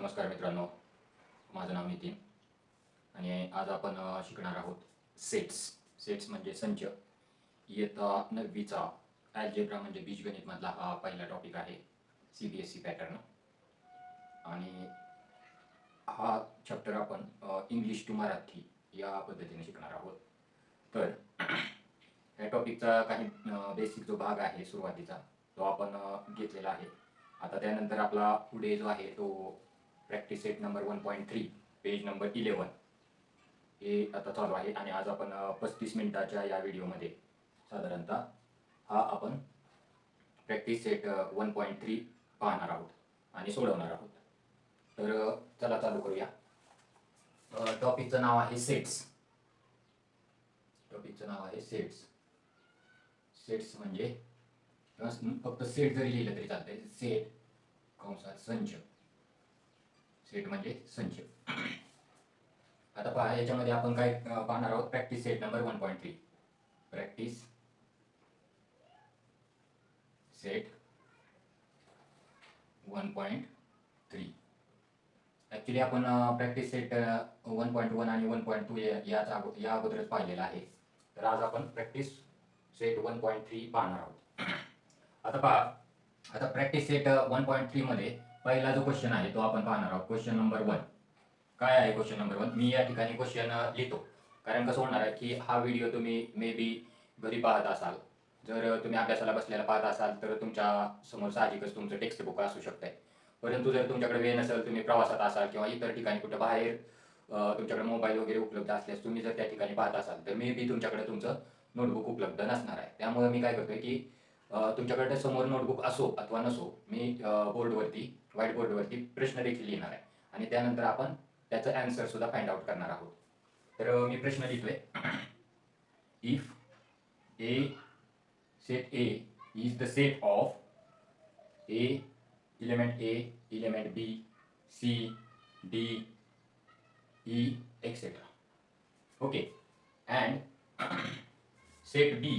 नमस्कार मित्रांनो, माझं नाव नितीन आणि आज आपण शिकणार आहोत सेट्स. सेट्स म्हणजे संच. इयत्ता 9वीचा अल्जेब्रा म्हणजे बीजगणित मधला हा पहिला टॉपिक आहे, CBSE पॅटर्न. आणि हा चॅप्टर आपण इंग्लिश टू मराठी या पद्धतीने शिकणार आहोत. तर या टॉपिकचा काही बेसिक जो भाग आहे सुरुवातीचा तो आपण घेतलेला आहे. आता त्यानंतर आपला पुढे जो आहे तो practice set number 1.3 page number 11 हे आता चालू आहे. आणि आज आपण 35 मिनिटाच्या या व्हिडिओमध्ये साधारणतः हा आपण प्रॅक्टिस सेट 1.3 पाहणार आहोत आणि सोडवणार आहोत. तर चला चालू करूया. टॉपिकचं नाव आहे सेट्स. टॉपिकचं नाव आहे सेट्स. सेट्स म्हणजे फक्त सेट जरी लिहिलं तरी चालतंय. सेट कंसात संच. सेट म्हणजे संच. आता पहा, याच्यामध्ये आपण काय पाहणार आहोत, practice set number 1.3. Practice set 1.3. Actually आपण प्रॅक्टिस सेट 1.1 आणि 1.2 या अगोदरच पाहिलेला आहे. तर आज आपण प्रॅक्टिस सेट 1.3 पाहणार आहोत. आता पहा, आता प्रॅक्टिस सेट 1.3 मध्ये पहिला जो क्वेश्चन आहे तो आपण पाहणार आहोत. क्वेश्चन नंबर 1 काय आहे? क्वेश्चन नंबर 1 मी या ठिकाणी क्वेश्चन लिहितो, कारण कसं होणार आहे की हा व्हिडिओ तुम्ही मे बी घरी पाहत असाल. जर तुम्ही अभ्यासाला बसलेला पाहत असाल तर तुमच्या समोर साहजिकच तुमचं टेक्स्ट बुक असू शकतंय. परंतु जर तुमच्याकडे वेळ नसेल, तुम्ही प्रवासात असाल किंवा इतर ठिकाणी कुठं बाहेर तुमच्याकडे मोबाईल वगैरे उपलब्ध असल्यास तुम्ही जर त्या ठिकाणी पाहत असाल तर मे बी तुमच्याकडे तुमचं नोटबुक उपलब्ध नसणार आहे. त्यामुळे मी काय करतोय की तुमच्याकडे समोर नोटबुक असो अथवा नसो, मी बोर्डवरती व्हाईट बोर्डवरती प्रश्न देखील लिहिणार आहे आणि त्यानंतर आपण त्याचं आन्सर सुद्धा फाइंड आउट करणार आहोत. तर मी प्रश्न लिहितोय. If A set A is the set of A element A, element B, C, D, E, etc. Okay, and set B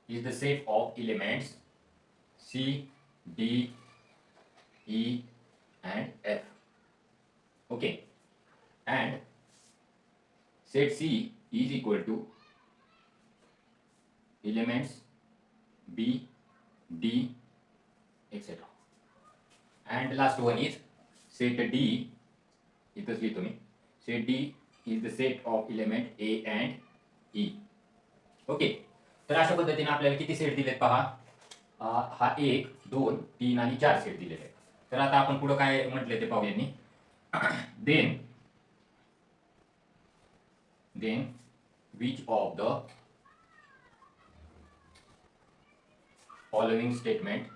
is the set of elements C, D, E, and F. Okay, and set C is equal to elements B, D, etc. And last one is set D. इथंच लिहितो मी. Set D is the set of element A and E. Okay, तर अशा पद्धतीने आपल्याला किती set दिलेत पहा. हा 1, 2, 3 आणि 4 सेट दिलेले आहेत. तर आता आपण पुढे काय म्हटले ते पाहूया. then which of the following statement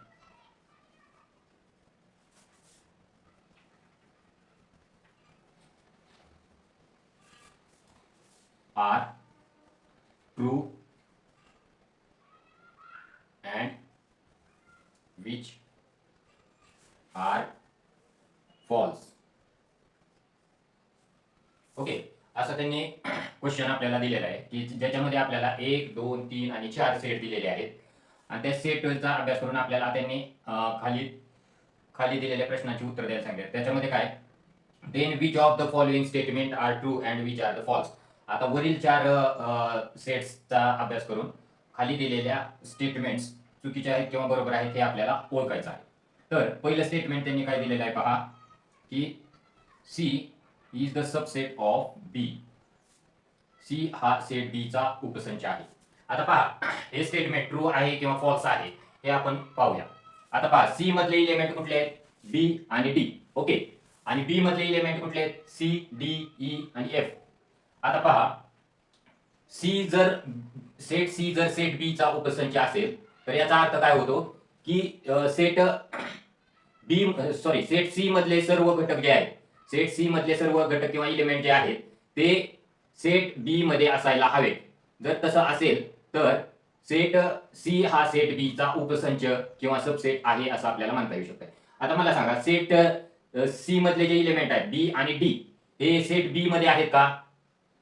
are true and which are false. Okay, असं त्यांनी क्वेश्चन आपल्याला दिलेला आहे की ज्याच्यामध्ये आपल्याला 1, 2, 3 आणि 4 सेट दिलेले आहेत. आणि त्या सेटचा अभ्यास करून आपल्याला त्यांनी खाली दिलेल्या प्रश्नाची उत्तर द्यायला सांगितले. त्याच्यामध्ये काय, then which of the following statement are true and which are the false. आता वरील 4 सेट्सचा अभ्यास करून खाली दिलेल्या स्टेटमेंट्स चुकीचे आहेत किंवा बरोबर आहेत हे आपल्याला ओळखायचं आहे. तर पहिलं स्टेटमेंट त्यांनी काय दिलेलं आहे पहा, की C is the subset of B. C हा सेट बी चा उपसंच आहे. आता पहा, हे स्टेटमेंट ट्रू आहे किंवा फॉल्स आहे हे आपण पाहूया. आता पहा, सी मधले इलेमेंट कुठले आहेत? बी आणि डी. ओके, आणि बी मधले इलेमेंट कुठले आहेत? सी, डी, ई आणि एफ. आता पहा, सेट सी जर सेट बी चा उपसंच असेल तर याचा अर्थ काय होतो की सेट सी मधले सर्व घटक जे आहेत, सेट सी मधले सर्व घटक किंवा इलेमेंट जे आहेत ते सेट बी मध्ये असायला हवेत. जर तसं असेल तर सेट सी हा सेट बी चा उपसंच किंवा सबसेट आहे असं आपल्याला म्हणता येऊ शकतं. आता मला सांगा, सेट सी मधले जे इलेमेंट आहेत बी आणि डी हे सेट बी मध्ये आहेत का?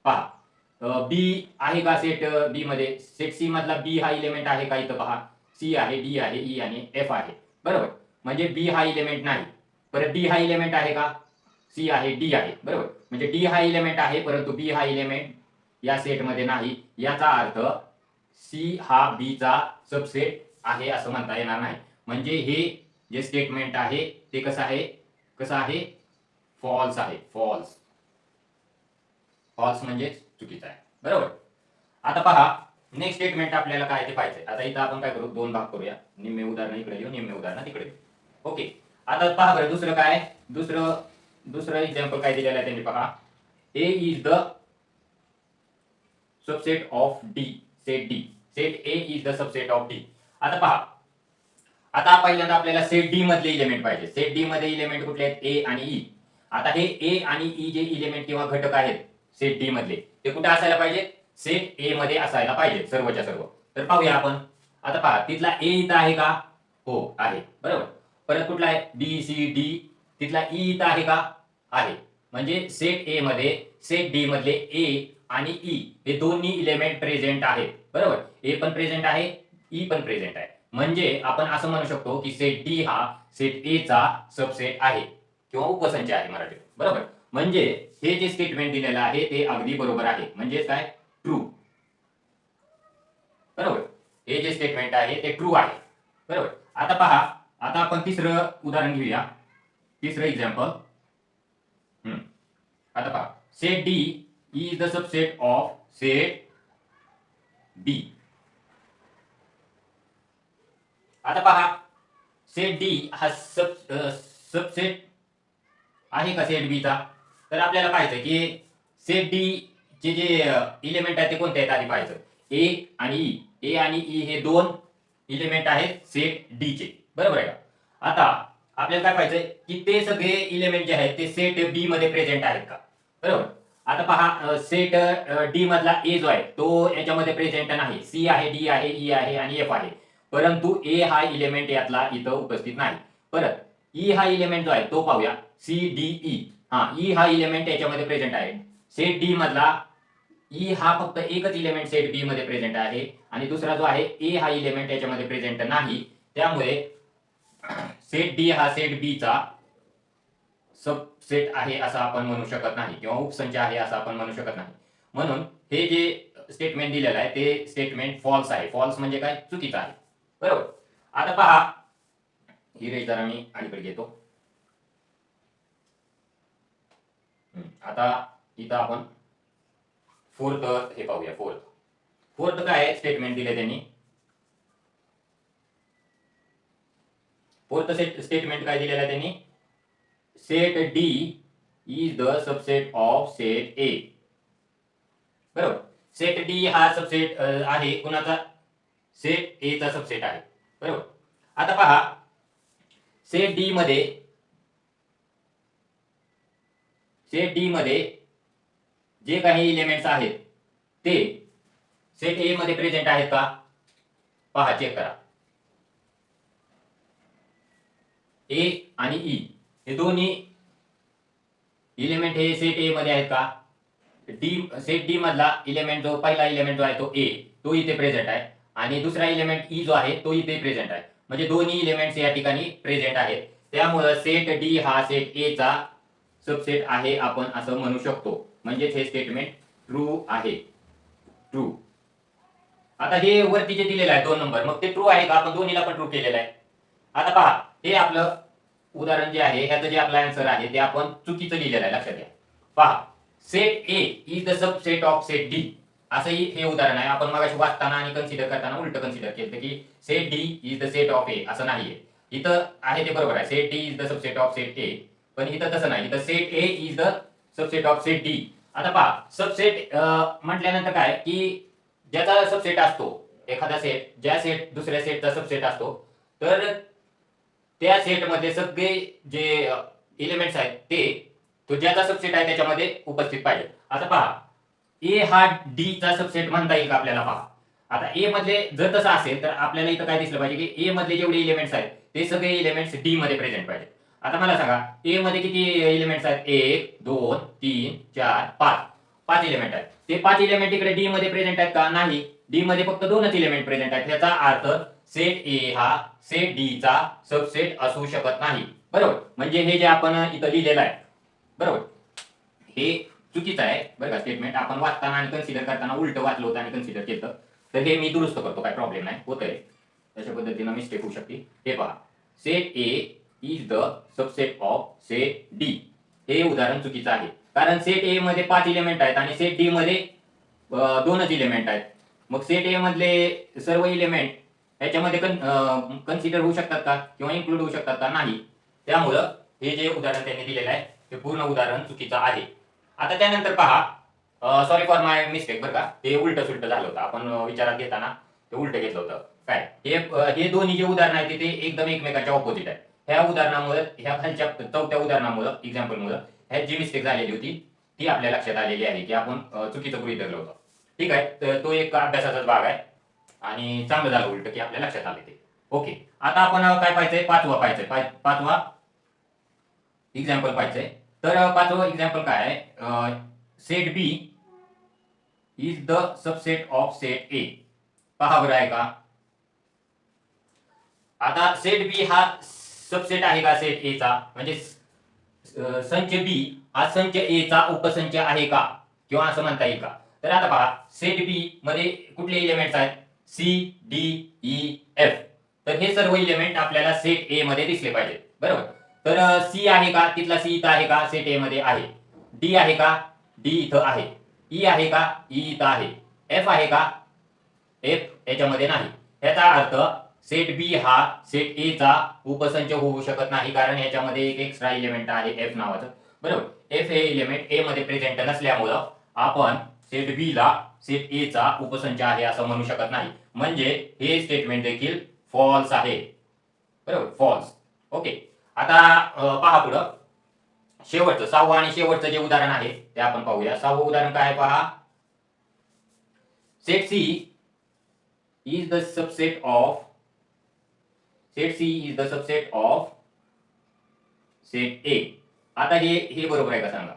पहा, बी आहे का सेट बी मध्ये? सेट सी मधला बी हा इलेमेंट आहे का? इथं पहा, सी आहे, डी आहे, ई आणि एफ आहे. बरोबर, म्हणजे बी हा इलेमेंट नाही. परत डी हा इलेमेंट आहे का, सी आहे, डी आहे, बरोबर. म्हणजे डी हा इलेमेंट आहे परंतु बी हा इलेमेंट या सेटमध्ये नाही. याचा अर्थ सी हा बी चा सबसेट आहे असं म्हणता येणार नाही. म्हणजे हे जे स्टेटमेंट आहे ते कसं आहे फॉल्स आहे. फॉल्स म्हणजे चुकीचं आहे, बरोबर. आता पहा नेक्स्ट स्टेटमेंट आपल्याला काय ते पाहिजे. आता इथं आपण काय करू, दोन भाग करूया. निम्मे उदाहरण इकडे लिहू, निम्मे उदाहरण तिकडे लिहू. ओके. आता पहा बरं दुसरं काय, दुसरं एक्झाम्पल काय दिलेलं आहे त्यांनी पहा. A is the subset of D. Set A is the subset of D. आता पहा, आता पहिल्यांदा आपल्याला सेट डी मधले इलेमेंट पाहिजे. सेट डी मध्ये इलेमेंट कुठले आहेत, ए आणि ई. आता हे ए आणि ई जे इलेमेंट किंवा घटक आहेत सेट डी मधले, ते कुठे असायला पाहिजे, सेट ए मध्ये असायला पाहिजे सर्वच्या सर्व. तर पाहूया आपण. आता पहा तिथला ए इथं आहे का, हो आहे, बरोबर. परत कुठला आहे, बी सी डी, तिथला ई इथं आहे का, आहे. म्हणजे सेट ए मध्ये सेट डी मधले ए आणि ई हे दोन्ही इलेमेंट प्रेझेंट आहेत, बरोबर. ए पण प्रेझेंट आहे, ई पण प्रेझेंट आहे. म्हणजे आपण असं म्हणू शकतो की सेट डी हा सेट ए चा सबसेट आहे किंवा उपसंच आहे मराठीत, बरोबर. म्हणजे हे जे स्टेटमेंट दिलेलं आहे ते अगदी बरोबर आहे. म्हणजे काय, ट्रू, बरोबर. हे जे स्टेटमेंट आहे ते ट्रू आहे, बरोबर. आता पहा, आता आपण तिसरं उदाहरण घेऊया, तिसरं एक्झाम्पल. आता पहा, set D is the subset of set B. आता पहा सेट डी हा सबसेट आहे का सेट बी चा. तर आपल्याला पाहायचं की सेट डी चे जे इलेमेंट आहेत ते कोणते आहेत आधी पाहायचं. ए आणि ई. ए आणि ई हे दोन इलेमेंट आहेत सेट डी चे, बरोबर आहे का. आता आपल्याला काय पाहायचंय की ते सगळे इलेमेंट जे आहेत ते सेट बी मध्ये प्रेझेंट आहेत का, बरोबर. आता पहा सेट डी मधला ए जो आहे तो याच्यामध्ये प्रेझेंट नाही. सी आहे, डी आहे, ई आहे आणि एफ आहे. परंतु ए हा इलेमेंट यातला इथं उपस्थित नाही. परत ई हा इलेमेंट जो आहे तो पाहूया, सी डी ई. हा, ई हा इलेमेंट याच्यामध्ये प्रेझेंट आहे. सेट डी मधला ई हा फक्त एकच इलेमेंट सेट बी मध्ये प्रेझेंट आहे आणि दुसरा जो आहे ए हा इलेमेंट याच्यामध्ये प्रेझेंट नाही. त्यामुळे सेट डी हा सेट बी चा सबसेट आहे असं आपण म्हणू शकत नाही किंवा उपसंच आहे असं आपण म्हणू शकत नाही. म्हणून हे जे स्टेटमेंट दिलेलं आहे ते स्टेटमेंट फॉल्स आहे. फॉल्स म्हणजे काय, चुकीचं आहे, बरोबर. आता पहा ही रेष जरा मी अलीकडे घेतो. आता इथं आपण फोर्थ हे पाहूया. फोर्थ काय स्टेटमेंट दिले त्यांनी. फोर्थ स्टेटमेंट काय दिलेलं आहे त्यांनी, set D is the subset of set A, बरोबर. सेट डी हा सबसेट आहे कुणाचा, सेट ए चा सबसेट आहे, बरोबर. आता पहा सेट डी मध्ये जे काही इलेमेंट्स आहेत ते सेट ए मध्ये प्रेझेंट आहेत का, पहा चेक करा. ए आणि ई हे दोन्ही इलेमेंट हे सेट ए मध्ये आहेत का. सेट डी मधला इलेमेंट जो पहिला इलेमेंट जो आहे तो ए, तो इथे प्रेझेंट आहे आणि दुसरा इलेमेंट ई जो आहे तो इथे प्रेझेंट आहे. म्हणजे दोन्ही इलेमेंट्स या ठिकाणी प्रेझेंट आहेत. त्यामुळे सेट डी हा सेट ए चा सबसेट आहे आपण असं म्हणू शकतो. म्हणजेच हे स्टेटमेंट ट्रू आहे, ट्रू. आता हे वरती जे दिलेलं आहे 2 नंबर, मग ते ट्रू आहे का, आपण दोन्हीला पण ट्रू केलेलं आहे. आता पहा हे आपलं उदाहरण जे आहे ह्याचं जे आपलं आन्सर आहे ते आपण चुकीचं लिहिलेलं आहे, लक्षात घ्या. पहा set A is the subset of set D असंही हे उदाहरण आहे. आपण मगाशी वाचताना आणि कन्सिडर करताना उलट कन्सिडर केलं की set D is the set of A, असं नाहीये. इथं आहे ते बरोबर आहे, set D is the subset of set A, पण इथं तसं नाही. इथं set A is the subset of set D. आता पहा सबसेट म्हटल्यानंतर काय की ज्याचा सबसेट असतो एखादा सेट, ज्या सेट दुसऱ्या सेटचा सबसेट असतो, तर त्या सेट मध्ये सगळे जे एलिमेंट्स आहेत ते तो ज्याचा सबसेट आहे त्याच्यामध्ये उपस्थित पाहिजे. आता पहा ए हा डी चा सबसेट म्हणता येईल का आपल्याला. पहा आता ए मधले जर तसं असेल तर आपल्याला इथं काय दिसलं पाहिजे की ए मधले जेवढे एलिमेंट्स आहेत ते सगळे एलिमेंट्स डी मध्ये प्रेझेंट पाहिजे. आता मला सांगा ए मध्ये किती एलिमेंट्स आहेत, 1 2 3 4 5 एलिमेंट आहेत. ते 5 एलिमेंट इकडे डी मध्ये प्रेझेंट आहेत का, नाही. डी मध्ये फक्त 2च एलिमेंट प्रेझेंट आहेत. याचा अर्थ सेट ए हा सेट डी चा सबसेट असू शकत नाही. बरोबर, म्हणजे हे जे आपण इथं लिहिलेलं आहे, बरोबर, हे चुकीचं आहे बरं का. स्टेटमेंट आपण वाचताना आणि कन्सिडर करताना उलट वाचलं होतं आणि कन्सिडर केलं, तर हे मी दुरुस्त करतो, काय प्रॉब्लेम नाही, होतंय तशा पद्धतीनं मिस्टेक होऊ शकते. हे पहा, set A is the subset of set D. हे उदाहरण चुकीचं आहे, कारण सेट ए मध्ये 5 इलेमेंट आहेत आणि सेट डी मध्ये 2च इलेमेंट आहेत. मग सेट ए मधले सर्व इलेमेंट ह्याच्यामध्ये कन्सिडर होऊ शकतात का किंवा इन्क्लूड होऊ शकतात का? नाही. त्यामुळं हे जे उदाहरण त्यांनी दिलेलं आहे ते पूर्ण उदाहरण चुकीचं आहे. आता त्यानंतर पहा, सॉरी फॉर माय मिस्टेक बरं का, ते उलट सुलट झालं होतं, आपण विचारात घेताना ते उलट घेतलं होतं. काय हे दोन्ही जे उदाहरण आहेत ते एकदम एकमेकांच्या ऑपोजिट आहे. ह्या उदाहरणामुळे, ह्या खालच्या चौथ्या उदाहरणामुळे, एक्झाम्पलमुळे ह्यात जी मिस्टेक झालेली होती ती आपल्या लक्षात आलेली आहे की आपण चुकीचं गृहीत धरलं होतं. ठीक आहे, तर तो एक अभ्यासाचाच भाग आहे आणि चांगलं झालं उलट की आपल्या लक्षात आले ते. ओके, आता आपण काय पाहायचंय, पाचवा एक्झाम्पल पाहायचंय. तर पाचवं एक्झाम्पल काय आहे, set B is the subset of set A. पहा बरं आहे का, आता सेट बी हा सबसेट आहे का सेट ए चा, म्हणजे संच बी हा संच ए चा उपसंच आहे का, किंवा असं म्हणता येईल का? तर आता पहा, सेट बी मध्ये कुठले इलेमेंट्स आहेत, सी डी ई एफ. तर हे सर्व इलेमेंट आपल्याला सेट ए मध्ये दिसले पाहिजे, बरोबर. तर सी आहे का, तिथला सी इथं आहे का, सेट ए मध्ये आहे. डी आहे का, डी इथं आहे. ई आहे का, ई इथं आहे. एफ आहे का, एफ याच्यामध्ये नाही. याचा अर्थ सेट बी हा सेट ए चा उपसंच होऊ शकत नाही, कारण याच्यामध्ये एक एक्स्ट्रा इलेमेंट आहे एफ नावाचं, बरोबर. एफ हे इलेमेंट ए मध्ये प्रेझेंट नसल्यामुळं आपण सेट बी ला सेट ए चा उपसंच आहे असं म्हणू शकत नाही. म्हणजे हे स्टेटमेंट देखील फॉल्स आहे, बरोबर, फॉल्स. ओके, आता पहा पुढं शेवटचं, सहावं आणि शेवटचं जे उदाहरण आहे ते आपण पाहूया. सहावं उदाहरण काय आहे पहा, set C is the subset of set C is the subset of set A. आता हे बरोबर आहे का सांगा,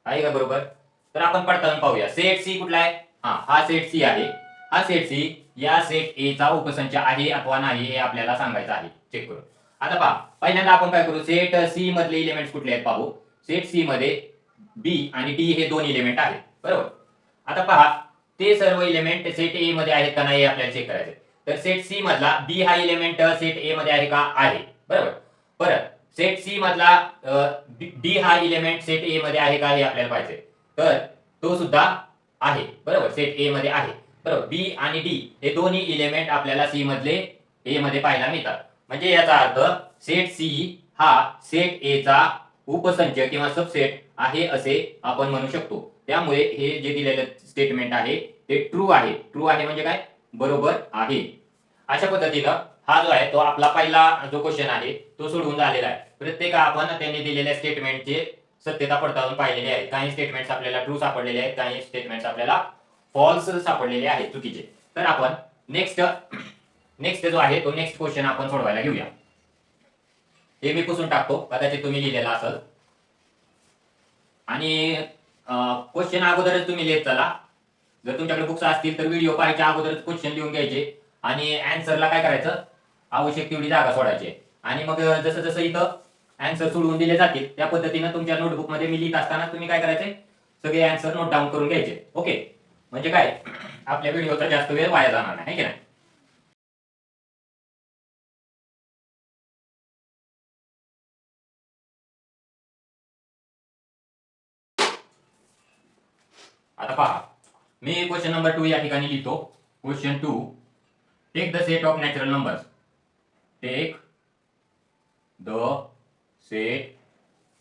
आहे का बरोबर? तर आपण पडताळून पाहूया. सेट सी कुठला आहे, हा सेट सी आहे. हा सेट सी या सेट ए चा उपसंच आहे अथवा नाही हे आपल्याला सांगायचं आहे, चेक करून. आता पहा, पहिल्यांदा आपण काय करू, सेट सी मधले इलेमेंट्स कुठले आहेत पाहू. सेट सी मध्ये बी आणि डी हे दोन इलेमेंट आहेत, बरोबर. आता पहा, ते सर्व इलेमेंट सेट ए मध्ये आहेत का नाही हे आपल्याला चेक करायचे. तर सेट सी मधला बी हा इलेमेंट सेट ए मध्ये आहे का, आहे, बरोबर. परत सेट सी मधला डी हा इलेमेंट सेट ए मध्ये आहे का हे आपल्याला पाहिजे. तर तो सुद्धा आहे, बरोबर, सेट ए मध्ये आहे, बरोबर. बी आणि डी हे दोन्ही इलेमेंट आपल्याला सी मधले ए मध्ये पाहायला मिळतात. म्हणजे याचा अर्थ सेट सी हा सेट ए चा उपसंच किंवा सबसेट आहे असे आपण म्हणू शकतो. त्यामुळे हे जे दिलेलं स्टेटमेंट आहे ते ट्रू आहे. ट्रू आहे म्हणजे काय, बरोबर आहे. अशा पद्धतीनं हा जो आहे तो आपला पहिला जो क्वेश्चन आहे तो सोडवून झालेला आहे. प्रत्येक आपण त्यांनी दिलेल्या स्टेटमेंटचे सत्यता पडताळून पाहिलेली आहे. काही स्टेटमेंट्स आपल्याला ट्रू सापडलेले आहेत, काही स्टेटमेंट्स आपल्याला फॉल्स सापडलेले आहेत, चुकीचे. तर आपण नेक्स्ट जो आहे तो नेक्स्ट क्वेश्चन आपण सोडवायला घेऊया. हे मी पुसून टाकतो, कदाचित तुम्ही लिहिलेला असेल. आणि क्वेश्चन अगोदरच तुम्ही लिहित चला. जर तुमच्याकडे बुक्स असतील तर व्हिडिओ पाहायच्या अगोदरच क्वेश्चन लिहून घ्यायचे आणि आन्सरला काय करायचं, आवश्यक तेवढी जागा सोडायची. आणि मग जसं जसं इथं आन्सर सोडवून दिले जातील त्या पद्धतीनं तुमच्या नोटबुक मध्ये मी लिहित असताना तुम्ही काय करायचे, सगळे आन्सर नोट डाऊन करून घ्यायचे. ओके, म्हणजे काय, आपल्या व्हिडिओचा जास्त वेळ वाया जाणार नाही, की नाही. आता पहा, मी क्वेश्चन नंबर 2 या ठिकाणी लिहितो. Question 2, take the set of natural numbers. Take the set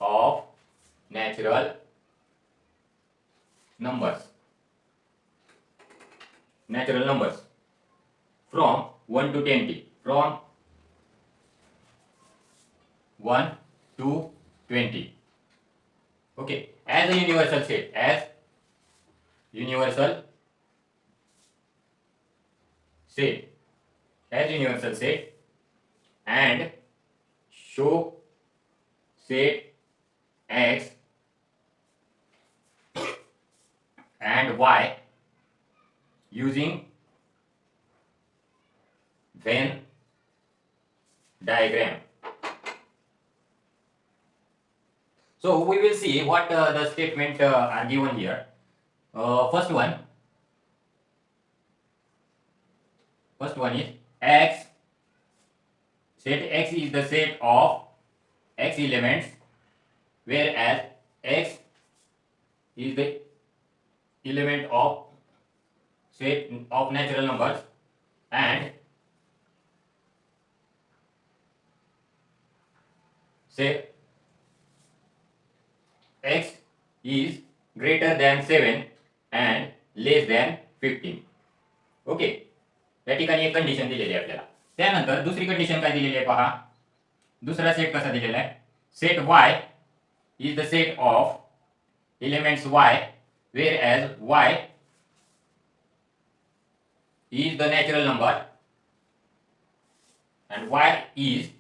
of natural numbers from 1 to 20. From 1 to 20. Okay, as a universal set, and show set X and Y using when diagram. So we will see what the statement are given here. First one is X. Set X is the set of X elements, whereas X is the element of set of natural numbers, and say X is greater than 7 and less than 15. Okay, या ठिकाणी एक condition दिलेली आहे आपल्याला. त्यानंतर दुसरी condition काय दिलेली आहे पहा. दुसरा सेट कसा दिलेला आहे. Set Y is the set of elements Y, whereas Y is the natural number and Y is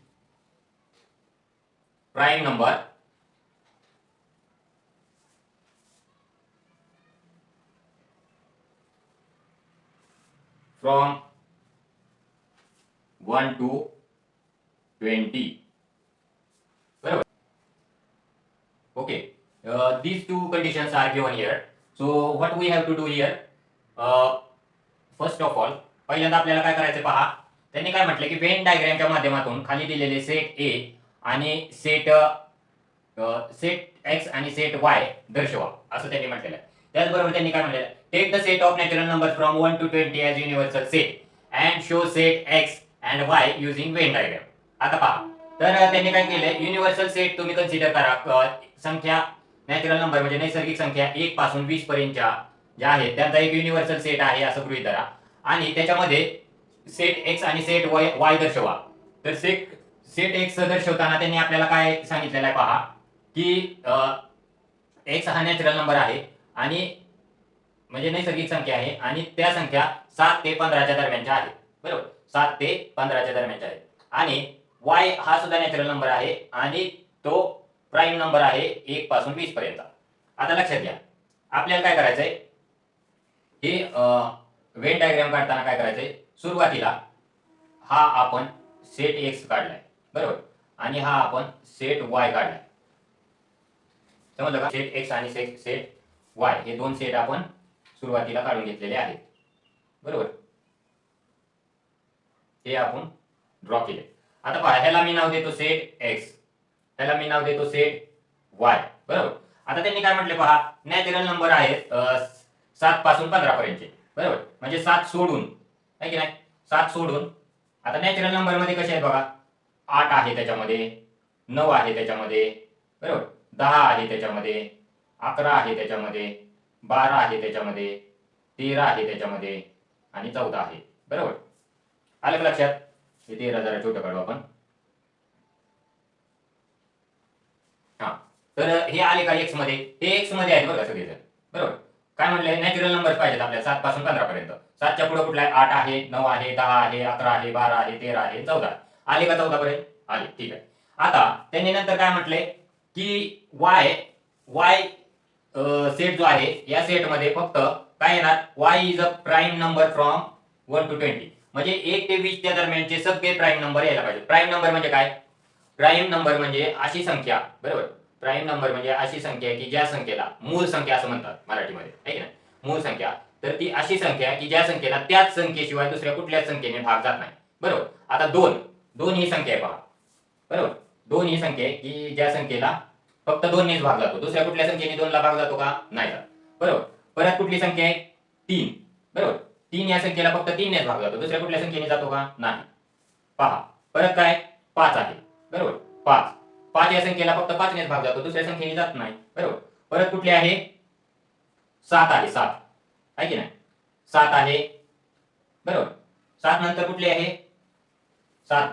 prime number from 1 to 20. Barabar. Okay, these two conditions are given here. So what we have to do here, first of all, पहिल्यांदा आपल्याला काय करायचं पहा. त्यांनी काय म्हटलं की Wien डायग्रामच्या माध्यमातून खाली दिलेले सेट ए आणि सेट एक्स आणि सेट वाय दर्शवा असं त्यांनी म्हटलेलं आहे. त्याचबरोबर त्यांनी काय म्हटलेलं, take the set of natural numbers from 1 to 20 as universal set and show set X and Y using Venn diagram. आता पहा, तर त्यांनी काय केलंय, युनिव्हर्सल सेट तुम्ही कन्सिडर करा. संख्या नॅचरल नंबर म्हणजे नैसर्गिक संख्या 1 पासून 20 पर्यंतच्या ज्या आहेत त्यांचा एक युनिव्हर्सल सेट आहे असं गृहीत धरा, आणि त्याच्यामध्ये सेट एक्स आणि सेट वाय दर्शवा. तर सेट एक्स दर्शवताना त्यांनी आपल्याला काय सांगितलेलं आहे पहा, की एक्स हा नॅचरल नंबर आहे आणि म्हणजे नैसर्गिक संख्या आहे, आणि त्या संख्या 7 ते 15च्या दरम्यानच्या आहेत. बरोबर, 7 ते 15च्या दरम्यानच्या आहेत. आणि वाय हा सुद्धा नॅचरल नंबर आहे आणि तो प्राईम नंबर आहे 1 पासून 20 पर्यंत. आता लक्षात घ्या, आपल्याला काय करायचंय, हे वेन डायग्राम काढताना काय करायचंय, सुरुवातीला हा आपण सेट एक्स काढलाय बरोबर, आणि हा आपण सेट वाय काढलाय. समजलं का. सेट एक्स आणि सेट वाय हे दोन सेट आपण सुरुवातीला काढून घेतलेले आहेत बरोबर. हे आपण ड्रॉ केले. आता पहा, ह्याला मी नाव देतो सेट एक्स, ह्याला मी नाव देतो सेट वाय बरोबर. आता त्यांनी काय म्हटले पहा, नॅचरल नंबर आहेत 7 पासून 15 पर्यंतचे बरोबर, म्हणजे 7 सोडून आहे की नाही, 7 सोडून. आता नॅचरल नंबर मध्ये कसे आहेत बघा, 8 आहे त्याच्यामध्ये, 9 आहे त्याच्यामध्ये बरोबर, 10 आहे त्याच्यामध्ये, 11 आहे त्याच्यामध्ये, 12 आहे त्याच्यामध्ये, 13 आहे त्याच्यामध्ये, आणि 14 आहे बरोबर. आलं का लक्षात. हे 13 जरा छोटं काढू आपण. हा, तर हे आले का एक्स मध्ये, हे एक्स मध्ये आहेत बघा सगळेजण बरोबर. काय म्हणले, नॅचरल नंबर पाहिजेत आपल्याला 7 पासून 15 पर्यंत. 7च्या पुढे कुठला आहे, 8 आहे, 9 आहे, 10 आहे, 11 आहे, 12 आहे, 13 आहे, 14. आले का 14 पर्यंत आले, ठीक आहे. आता त्यांनी नंतर काय म्हटले की वाय सेट जो आहे या सेट मध्ये फक्त काय येणार, Y is a prime number from 1 to 20, म्हणजे 1 ते 20 च्या दरम्यानचे सगळे प्राईम नंबर यायला पाहिजे. प्राईम नंबर म्हणजे काय, प्राईम नंबर म्हणजे अशी संख्या बरोबर. प्राईम नंबर म्हणजे अशी संख्या की ज्या संख्येला मूळ संख्या असं म्हणतात मराठीमध्ये आहे की नाही, मूळ संख्या. तर ती अशी संख्या की ज्या संख्येला त्याच संख्येशिवाय दुसऱ्या कुठल्याच संख्येने भाग जात नाही बरोबर. आता 2 ही संख्या आहे पहा बरोबर. 2 ही संख्या आहे की ज्या संख्येला फक्त 2 नेच भाग जातो, दुसऱ्या कुठल्या संख्येने 2 ला भाग जातो का, नाही जात बरोबर. परत कुठली संख्या आहे, 3 बरोबर. 3 या संख्येला फक्त 3 नेच भाग जातो, दुसऱ्या कुठल्या संख्येने जातो का, नाही. पहा, परत काय, 5 आहे बरोबर. 5 या संख्येला फक्त 5 नेच भाग जातो, दुसऱ्या संख्येने जात नाही बरोबर. परत कुठली आहे, 7 आहे, 7 आहे की नाही, 7 आहे बरोबर. 7 नंतर कुठली आहे, 7.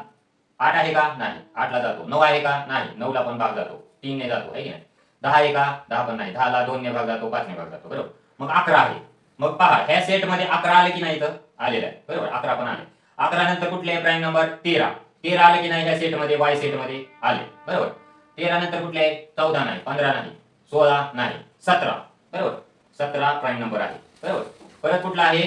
8 आहे का, नाही, 8 ला जातो. 9 आहे का, नाही, 9 ला पण भाग जातो, 3 ने जातो आहे की नाही. 10 आहे का, 10 पण नाही, 10 ला 2 ने भाग जातो, 5 ने भाग जातो बरोबर. मग 11 आहे. मग पहा, ह्या सेट मध्ये 11 आले की नाही, तर आलेलं आहे बरोबर. 11 पण आले. 11 नंतर कुठले आहे, प्राईम नंबर 13 आले की नाही ह्या सेट मध्ये, वाय सेट मध्ये आले बरोबर. 13 नंतर कुठले आहे, 14 नाही, 15 नाही, 16 नाही, 17 बरोबर. 17 प्राईम नंबर आहे बरोबर. परत कुठला आहे,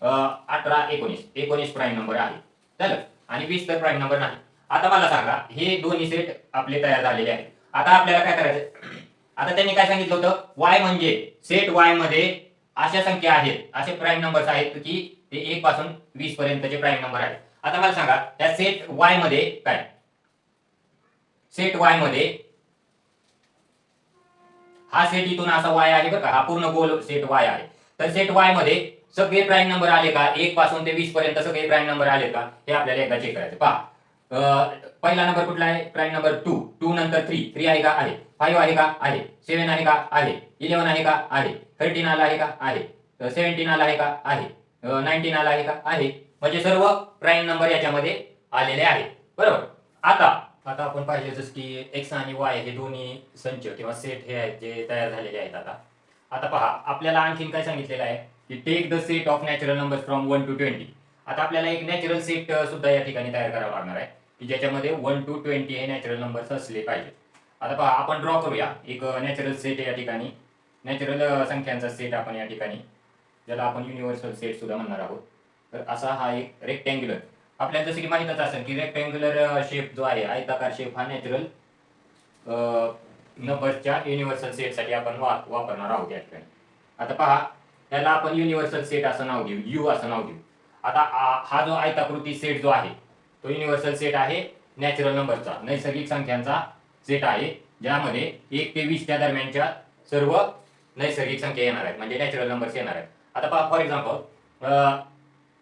18 19 प्राईम नंबर आहे झालं, आणि 20 तर प्राईम नंबर नाही. आता मला सांगा, हे दोन्ही सेट आपले तयार झालेले आहेत. आता आपल्याला काय करायचं, आता त्यांनी काय सांगितलं होतं, y म्हणजे सेट y मध्ये अशा संख्या आहेत, असे प्राईम नंबर्स आहेत की ते 1 पासून 20 पर्यंतचे प्राईम नंबर आहेत. आता मला सांगा, त्या सेट y मध्ये काय, सेट y मध्ये हा सेट इथून असा y आहे बरं का, हा पूर्ण गोल सेट y आहे. तर सेट y मध्ये सगळे प्राईम नंबर आले का, 1 पासून ते 20 पर्यंत सगळे प्राईम नंबर आले का, हे आपल्याला एकदा चेक करायचं. पहा, पहिला नंबर कुठला आहे, प्राईम नंबर 2 नंतर 3 आहे का, आहे. 5 आहे का, आहे. 7 आहे का, आहे. 11 आहे का, आहे. 13 आला आहे का, आहे. 17 आला आहे का, आहे. 19 आला आहे का, आहे. म्हणजे सर्व प्राईम नंबर याच्यामध्ये आलेले आहेत, बरोबर. आता आपण पाहिले जसं की एक्स आणि वाय हे दोन्ही संच किंवा सेट हे आहेत जे तयार झालेले आहेत. आता पहा, आपल्याला आणखीन काय सांगितलेलं आहे की take the set of natural numbers from 1 to 20. आता आपल्याला एक नॅचरल सेट सुद्धा या ठिकाणी तयार करावा लागणार आहे की ज्याच्यामध्ये 1 to 20 हे नॅचरल नंबर्स असले पाहिजे. आता पहा, आपण ड्रॉ करूया एक नॅचरल सेट या ठिकाणी, नॅचरल संख्यांचा सेट आपण या ठिकाणी, ज्याला आपण युनिव्हर्सल सेट सुद्धा म्हणणार आहोत. तर असा हा एक रेक्टँग्युलर, आपल्याला जसं की माहीतच असेल की रेक्टँग्युलर शेप जो आहे, आयताकार शेप, हा नॅचरल नंबरच्या युनिव्हर्सल सेटसाठी आपण वापरणार आहोत या ठिकाणी. आता पहा, त्याला आपण युनिव्हर्सल सेट असं नाव देऊ, यू असं नाव देऊ. आता हा जो आयताकृती सेट जो आहे तो युनिव्हर्सल सेट आहे नॅचरल नंबरचा, नैसर्गिक संख्यांचा सेट आहे, ज्यामध्ये 1 ते 20 च्या दरम्यानच्या सर्व नैसर्गिक संख्या येणार आहेत, म्हणजे नॅचरल नंबर्स येणार आहेत. आता पहा, फॉर एक्झाम्पल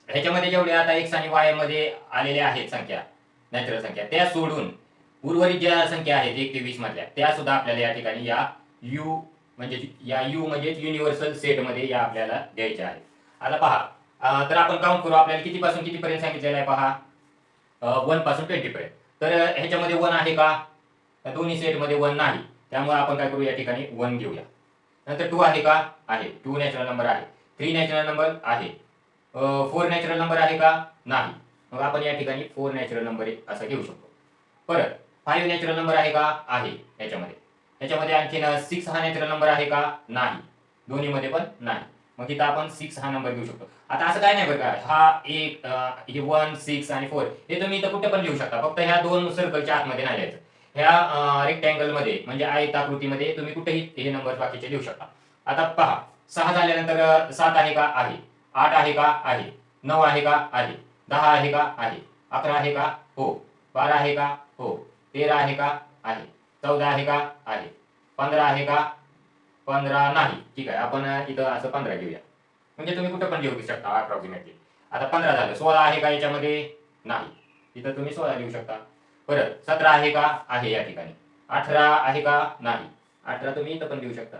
ह्याच्यामध्ये जेवढे आता एक्स आणि वाय मध्ये आलेल्या आहेत संख्या, नॅचरल संख्या, त्या सोडून उर्वरित ज्या संख्या आहेत 1 ते 20 मधल्या, त्या सुद्धा आपल्याला या ठिकाणी या यू म्हणजे युनिव्हर्सल सेट मध्ये या आपल्याला द्यायच्या आहेत. आता पहा, तर आपण काउंट करू, आपल्याला कितीपासून कितीपर्यंत सांगितलेलं आहे पहा, 1 पासून 20 पर्यंत. तर ह्याच्यामध्ये 1 आहे का, दोन्ही सेट मध्ये 1 नाही, त्यामुळे आपण काय करू, या ठिकाणी 1 घेऊया. नंतर 2 आहे का, आहे. 2 नॅचरल नंबर आहे. 3 नॅचरल नंबर आहे. 4 नॅचरल नंबर आहे का, नाही. मग आपण या ठिकाणी 4 नॅचरल नंबर असा घेऊ शकतो. परत 5 नॅचरल नंबर आहे का, आहे ह्याच्यामध्ये आणखीन 6 हा नॅचरल नंबर आहे का, नाही. दोन्हीमध्ये पण नाही. मग इथं आपण 6 हा नंबर घेऊ शकतो. आता असं काय नाही बरं का, हा एक हे 1, 6 आणि 4 हे तुम्ही इथं कुठे पण लिहू शकता, फक्त ह्या दोन सर्कलच्या आतमध्ये नाही लिहायचं. ह्या रेक्टँगल मध्ये म्हणजे आयताकृतीमध्ये तुम्ही कुठेही हे नंबर बाकीचे लिहू शकता. आता पहा, 6 झाल्यानंतर 7 आहे का, आहे. 8 आहे का, आहे. 9 आहे का, आहे. 10 आहे का, आहे. 11 आहे का, हो. 12 आहे का, हो. 13 आहे का, आहे. 14 आहे का, आहे. 15 आहे का, 15 नाही. ठीक आहे, आपण इथं असं 15 घेऊया, म्हणजे तुम्ही कुठं पण लिहू शकता अप्रॉक्सिमेटली. आता 15 झालं. 16 आहे का याच्यामध्ये, नाही. इथं तुम्ही 16 लिहू शकता. परत 17 आहे का, आहे या ठिकाणी. 18 आहे का, नाही. 18 तुम्ही इथं पण लिहू शकता.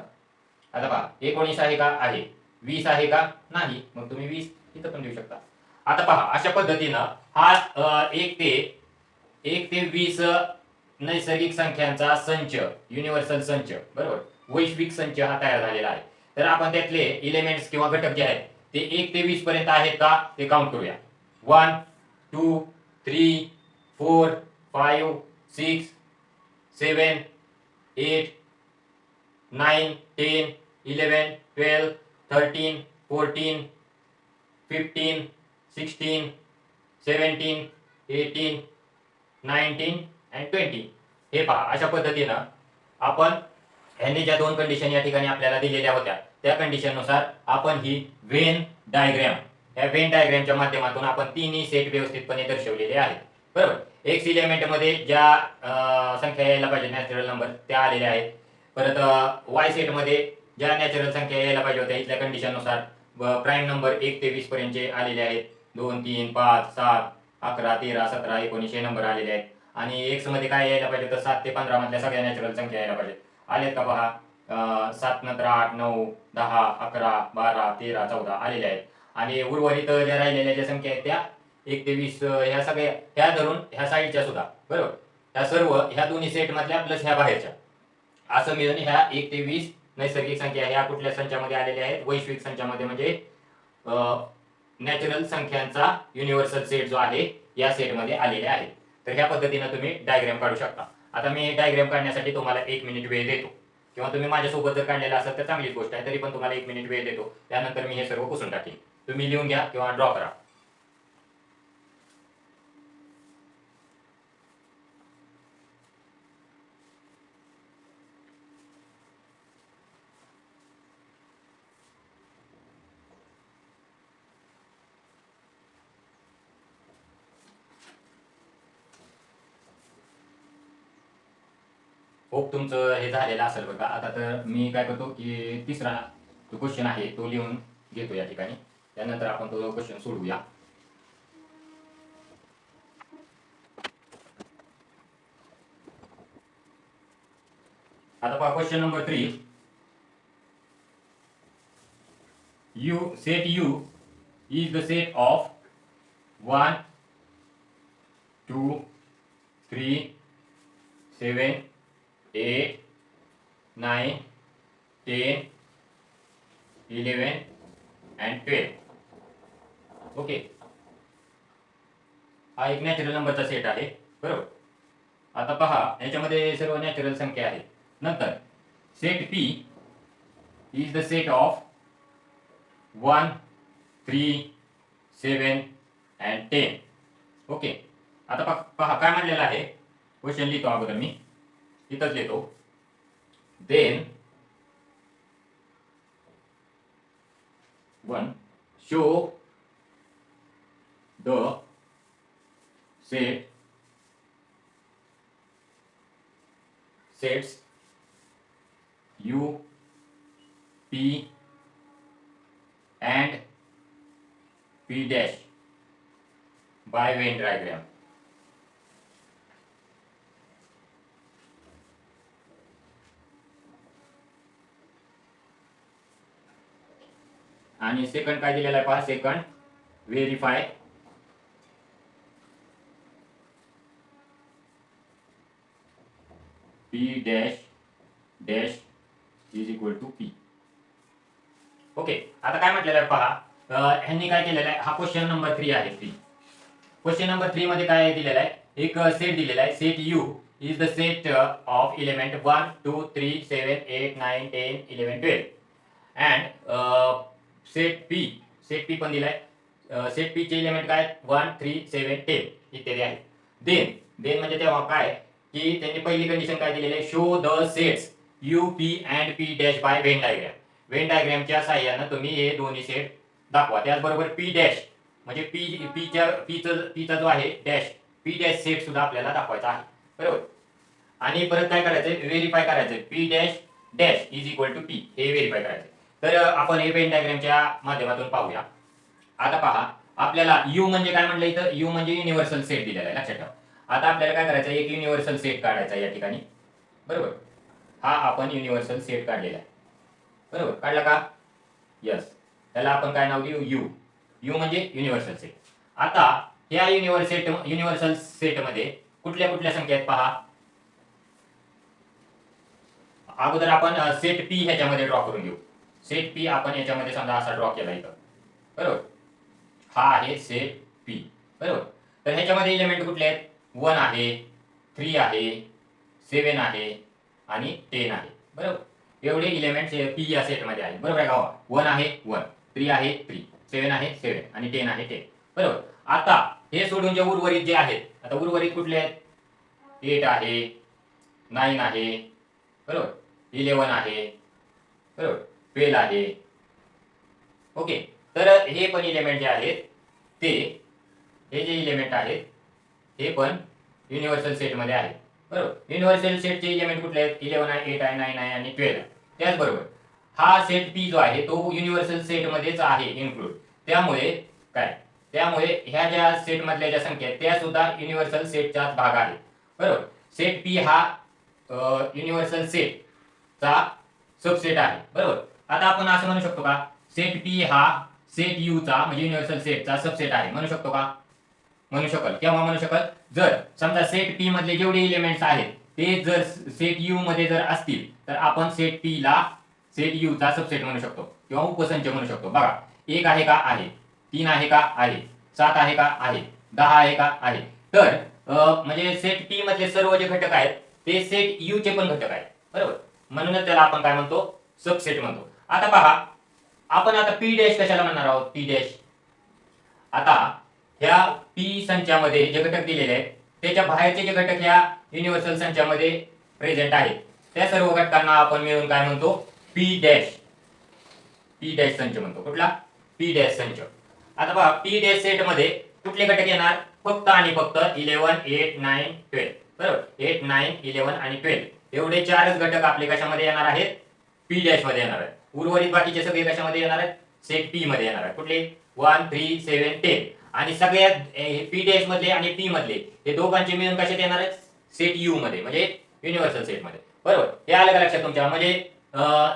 आता पहा, 19 आहे का, आहे. 20 आहे का, नाही. मग तुम्ही 20 इथं पण लिहू शकता. आता पहा, अशा पद्धतीनं हा 1 ते 20 नैसर्गिक संख्यांचा संच, युनिव्हर्सल संच, बरोबर, वैश्विक संच हा तयार झालेला आहे. तर आपण त्यातले इलेमेंट्स किंवा घटक जे आहेत ते 1 ते 20 पर्यंत आहेत का ते काउंट करूया. 1 2 3 4 5 6 7 8 9 10 11 12 13 14 15 16 17 18 19 आणि 20. हे पहा, अशा पद्धतीनं आपण ह्यांनी ज्या दोन कंडिशन या ठिकाणी आपल्याला दिलेल्या होत्या त्या कंडिशननुसार आपण ही व्हेन डायग्रॅम, या व्हेन डायग्रॅमच्या माध्यमातून आपण तिन्ही सेट व्यवस्थितपणे दर्शवलेले आहेत, बरोबर. एक्स इलेमेंट मध्ये ज्या संख्या यायला पाहिजे नॅचरल नंबर त्या आलेल्या आहेत. परत वाय सेट मध्ये ज्या नॅचरल संख्या यायला पाहिजे होत्या इथल्या कंडिशननुसार प्राईम नंबर 1 ते 20 पर्यंतचे आलेले आहेत. 2 3 5 7 11 13 17 19 हे नंबर आलेले आहेत. आणि एक्स मध्ये काय यायला पाहिजे तर 7 ते 15 मधल्या सगळ्या नॅचरल संख्या यायला पाहिजेत. आलेत का पहा, 7 नंतर 8 9 10 11 12 13 14 आलेले आहेत. आणि उर्वरित ज्या राहिलेल्या ज्या संख्या आहेत त्या 1 ते 20 ह्या सगळ्या, ह्या धरून ह्या साईडच्या सुद्धा, बरोबर, ह्या सर्व ह्या दोन्ही सेट मधल्या प्लस ह्या बाहेरच्या, असं मिळून ह्या 1 ते 20 नैसर्गिक संख्या ह्या कुठल्या संचामध्ये आलेल्या आहेत, वैश्विक संचामध्ये, म्हणजे नॅचरल संख्यांचा युनिव्हर्सल सेट जो आहे या सेटमध्ये आलेले आहेत. तर ह्या पद्धतीने तुम्ही डायग्राम काढू शकता. आता मी डायग्राम काढण्यासाठी तुम्हाला 1 मिनिट वेळ देतो, किंवा तुम्ही माझ्यासोबत जर काढलेला असेल तर चांगलीच गोष्ट आहे, तरी पण तुम्हाला 1 मिनिट वेळ देतो. त्यानंतर मी हे सर्व पुसून टाकेन. तुम्ही लिहून घ्या किंवा ड्रॉ करा. होप तुमचं हे झालेलं असेल बघा. आता तर मी काय करतो की तिसरा जो क्वेश्चन आहे तो लिहून घेतो या ठिकाणी, त्यानंतर आपण तो क्वेश्चन सोडवूया. आता पहा question number 3. Set U is the set of 1, 2, 3, 7, 8, 9, 10, 11 and 12. Okay, हा एक नॅचरल नंबरचा सेट आहे, बरोबर. आता पहा याच्यामध्ये सर्व नॅचरल संख्या आहेत. नंतर set P is the set of 1, 3, 7 and 10. Okay, आता पहा काय म्हणलेलं आहे. क्वेश्चन लिहितो अगोदर मी, इथंच लिहितो. Then 1 show the sets U, P and P dash by Venn diagram. आणि सेकंड काय दिलेला आहे पहा. Second verify P dash dash is equal to P. Okay, आता काय म्हटलेलं आहे पहा. ह्यांनी काय केलेलं आहे, हा क्वेश्चन नंबर 3 आहे. क्वेश्चन नंबर 3 मध्ये काय दिलेलं आहे, एक सेट दिलेला आहे. Set U is the set of element 1, 2, 3, 7, 8, 9, 10, 11, 12 and set P पण दिलाय. सेट P चे एलिमेंट काय 1, 3, 7, 10 इत्यादी आहेत. देन म्हणजे तेव्हा काय की त्यांनी पहिली कंडिशन काय दिलेली आहे, show the sets U, P and P dash by Venn diagram. When डायग्रामच्या सहाय्याने तुम्ही हे दोन्ही सेट दाखवा. त्याचबरोबर P डॅश म्हणजे पीचा जो आहे डॅश, P डॅश सेट सुद्धा आपल्याला दाखवायचा आहे, बरोबर. आणि परत काय करायचंय, व्हेरीफाय करायचंय. P dash dash is equal to P हे व्हेरीफाय करायचंय. तर आपण हे व्हेन डायग्रामच्या माध्यमातून पाहूया. आता पहा आपल्याला U म्हणजे काय म्हणलं इथं, U म्हणजे युनिव्हर्सल सेट दिलेला आहे, लक्षात ठेवा. आता आपल्याला काय करायचं, एक युनिव्हर्सल सेट काढायचा या ठिकाणी, बरोबर. हा आपण युनिव्हर्सल सेट काढलेला आहे, बरोबर. काढला का, यस. त्याला आपण काय नाव देऊ, U म्हणजे युनिव्हर्सल सेट. आता या युनिव्हर्सल सेट मध्ये कुठल्या कुठल्या संख्या आहेत पहा. अगोदर आपण सेट P ह्याच्यामध्ये ड्रॉ करून घेऊ. सेट P आपण याच्यामध्ये समजा असा ड्रॉ केला इथं, बरोबर. हा आहे सेट P, बरोबर. तर ह्याच्यामध्ये एलिमेंट कुठले आहेत, 1 आहे, 3 आहे, 7 आहे आणि 10 आहे, बरोबर. एवढे एलिमेंट्स P या सेट मध्ये आहेत, बरोबर आहे का. 1 आहे 1, 3 आहे 3, 7 आहे 7 आणि 10 आहे 10, बरोबर. आता हे सोडून जे उर्वरित जे आहेत, आता उर्वरित कुठले आहेत, 8 आहे, 9 आहे, बरोबर, 11 आहे, बरोबर, 12 आहे. ओके, तर हे पण एलिमेंट जे आहेत ते, हे जे एलिमेंट आहेत हे पण युनिव्हर्सल सेट मध्ये आहेत, बरोबर. युनिव्हर्सल सेटचे एलिमेंट कुठले आहेत, 11 आहे, 8 आहे, 9 आहे आणि 12 आहे. त्याचबरोबर हा सेट P जो आहे तो युनिव्हर्सल सेट मध्येच आहे इन्क्लूड. त्यामुळे ह्या ज्या सेट मधल्या ज्या संख्या आहेत त्या सुद्धा युनिव्हर्सल सेटचाच भाग आहे, बरोबर. सेट P हा युनिव्हर्सल सेटचा सबसेट आहे, बरोबर. आता आपण असं म्हणू शकतो का, सेट P हा सेट U चा म्हणजे युनिव्हर्सल सेटचा सबसेट आहे, म्हणू शकतो का, म्हणू शकल. केव्हा म्हणू शकल, जर समजा सेट P मधले जेवढे एलिमेंट्स आहेत ते जर सेट U मध्ये जर असतील तर आपण सेट P ला सेट U चा सबसेट म्हणू शकतो किंवा उपसंच म्हणू शकतो. बघा, 1 आहे का, आहे. 3 आहे का, आहे. 7 आहे का, आहे. 10 आहे का, आहे. तर म्हणजे सेट P मधले सर्व जे घटक आहेत ते सेट U चे पण घटक आहेत, बरोबर. म्हणूनच त्याला आपण काय म्हणतो, सबसेट म्हणतो. आता पहा आपण आता P डॅश कशाला म्हणणार आहोत, P डॅश. आता ह्या P संचामध्ये जे घटक दिलेले आहेत त्याच्या बाहेरचे जे घटक ह्या युनिव्हर्सल संचामध्ये प्रेझेंट आहेत त्या सर्व घटकांना आपण मिळून काय म्हणतो, P डॅश संच म्हणतो. कुठला, P डॅश संच. आता पहा P डॅश सेट मध्ये कुठले घटक येणार, फक्त आणि फक्त 11, 8, 9, 12, बरोबर. 8, 9, 11 आणि 12 एवढे चारच घटक आपले कशामध्ये येणार आहेत, पी डॅश मध्ये येणार आहेत. उर्वरित बाकीचे सगळे कशामध्ये येणार आहेत, सेट पी मध्ये येणार आहेत. कुठले 1, 3, 7, 10 आणि सगळ्यात पी डॅश मधले आणि पी मधले हे दोघांचे मिळून कशात येणार आहेत, सेट यू मध्ये, म्हणजे युनिव्हर्सल सेट मध्ये. बरोबर. हे आलं का लक्षात तुमच्या? म्हणजे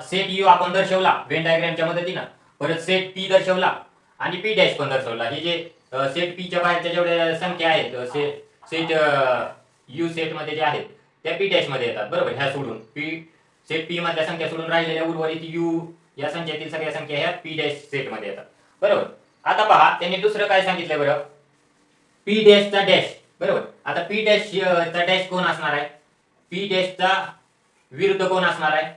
सेट यू आपण दर्शवला वेन डायग्रामच्या मदतीनं, परत सेट पी दर्शवला आणि पी डॅश पण दर्शवला. हे जे सेट पीच्या बाहेरच्या जेवढ्या संख्या आहेत सेट यू सेट मध्ये जे आहेत त्या पी डॅश मध्ये येतात. बरोबर. ह्या सोडून सेट पी मधल्या संख्या सोडून राहिलेल्या उर्वरित यू या संख्येतील सगळ्या संख्या ह्या पी डॅश सेट मध्ये येतात. बरोबर. आता पहा त्यांनी दुसरं काय सांगितलंय बरं, पी डॅशचा डॅश. बरोबर. आता पी डॅश चा डॅश कोण असणार आहे, पी डॅशचा विरुद्ध कोण असणार आहे,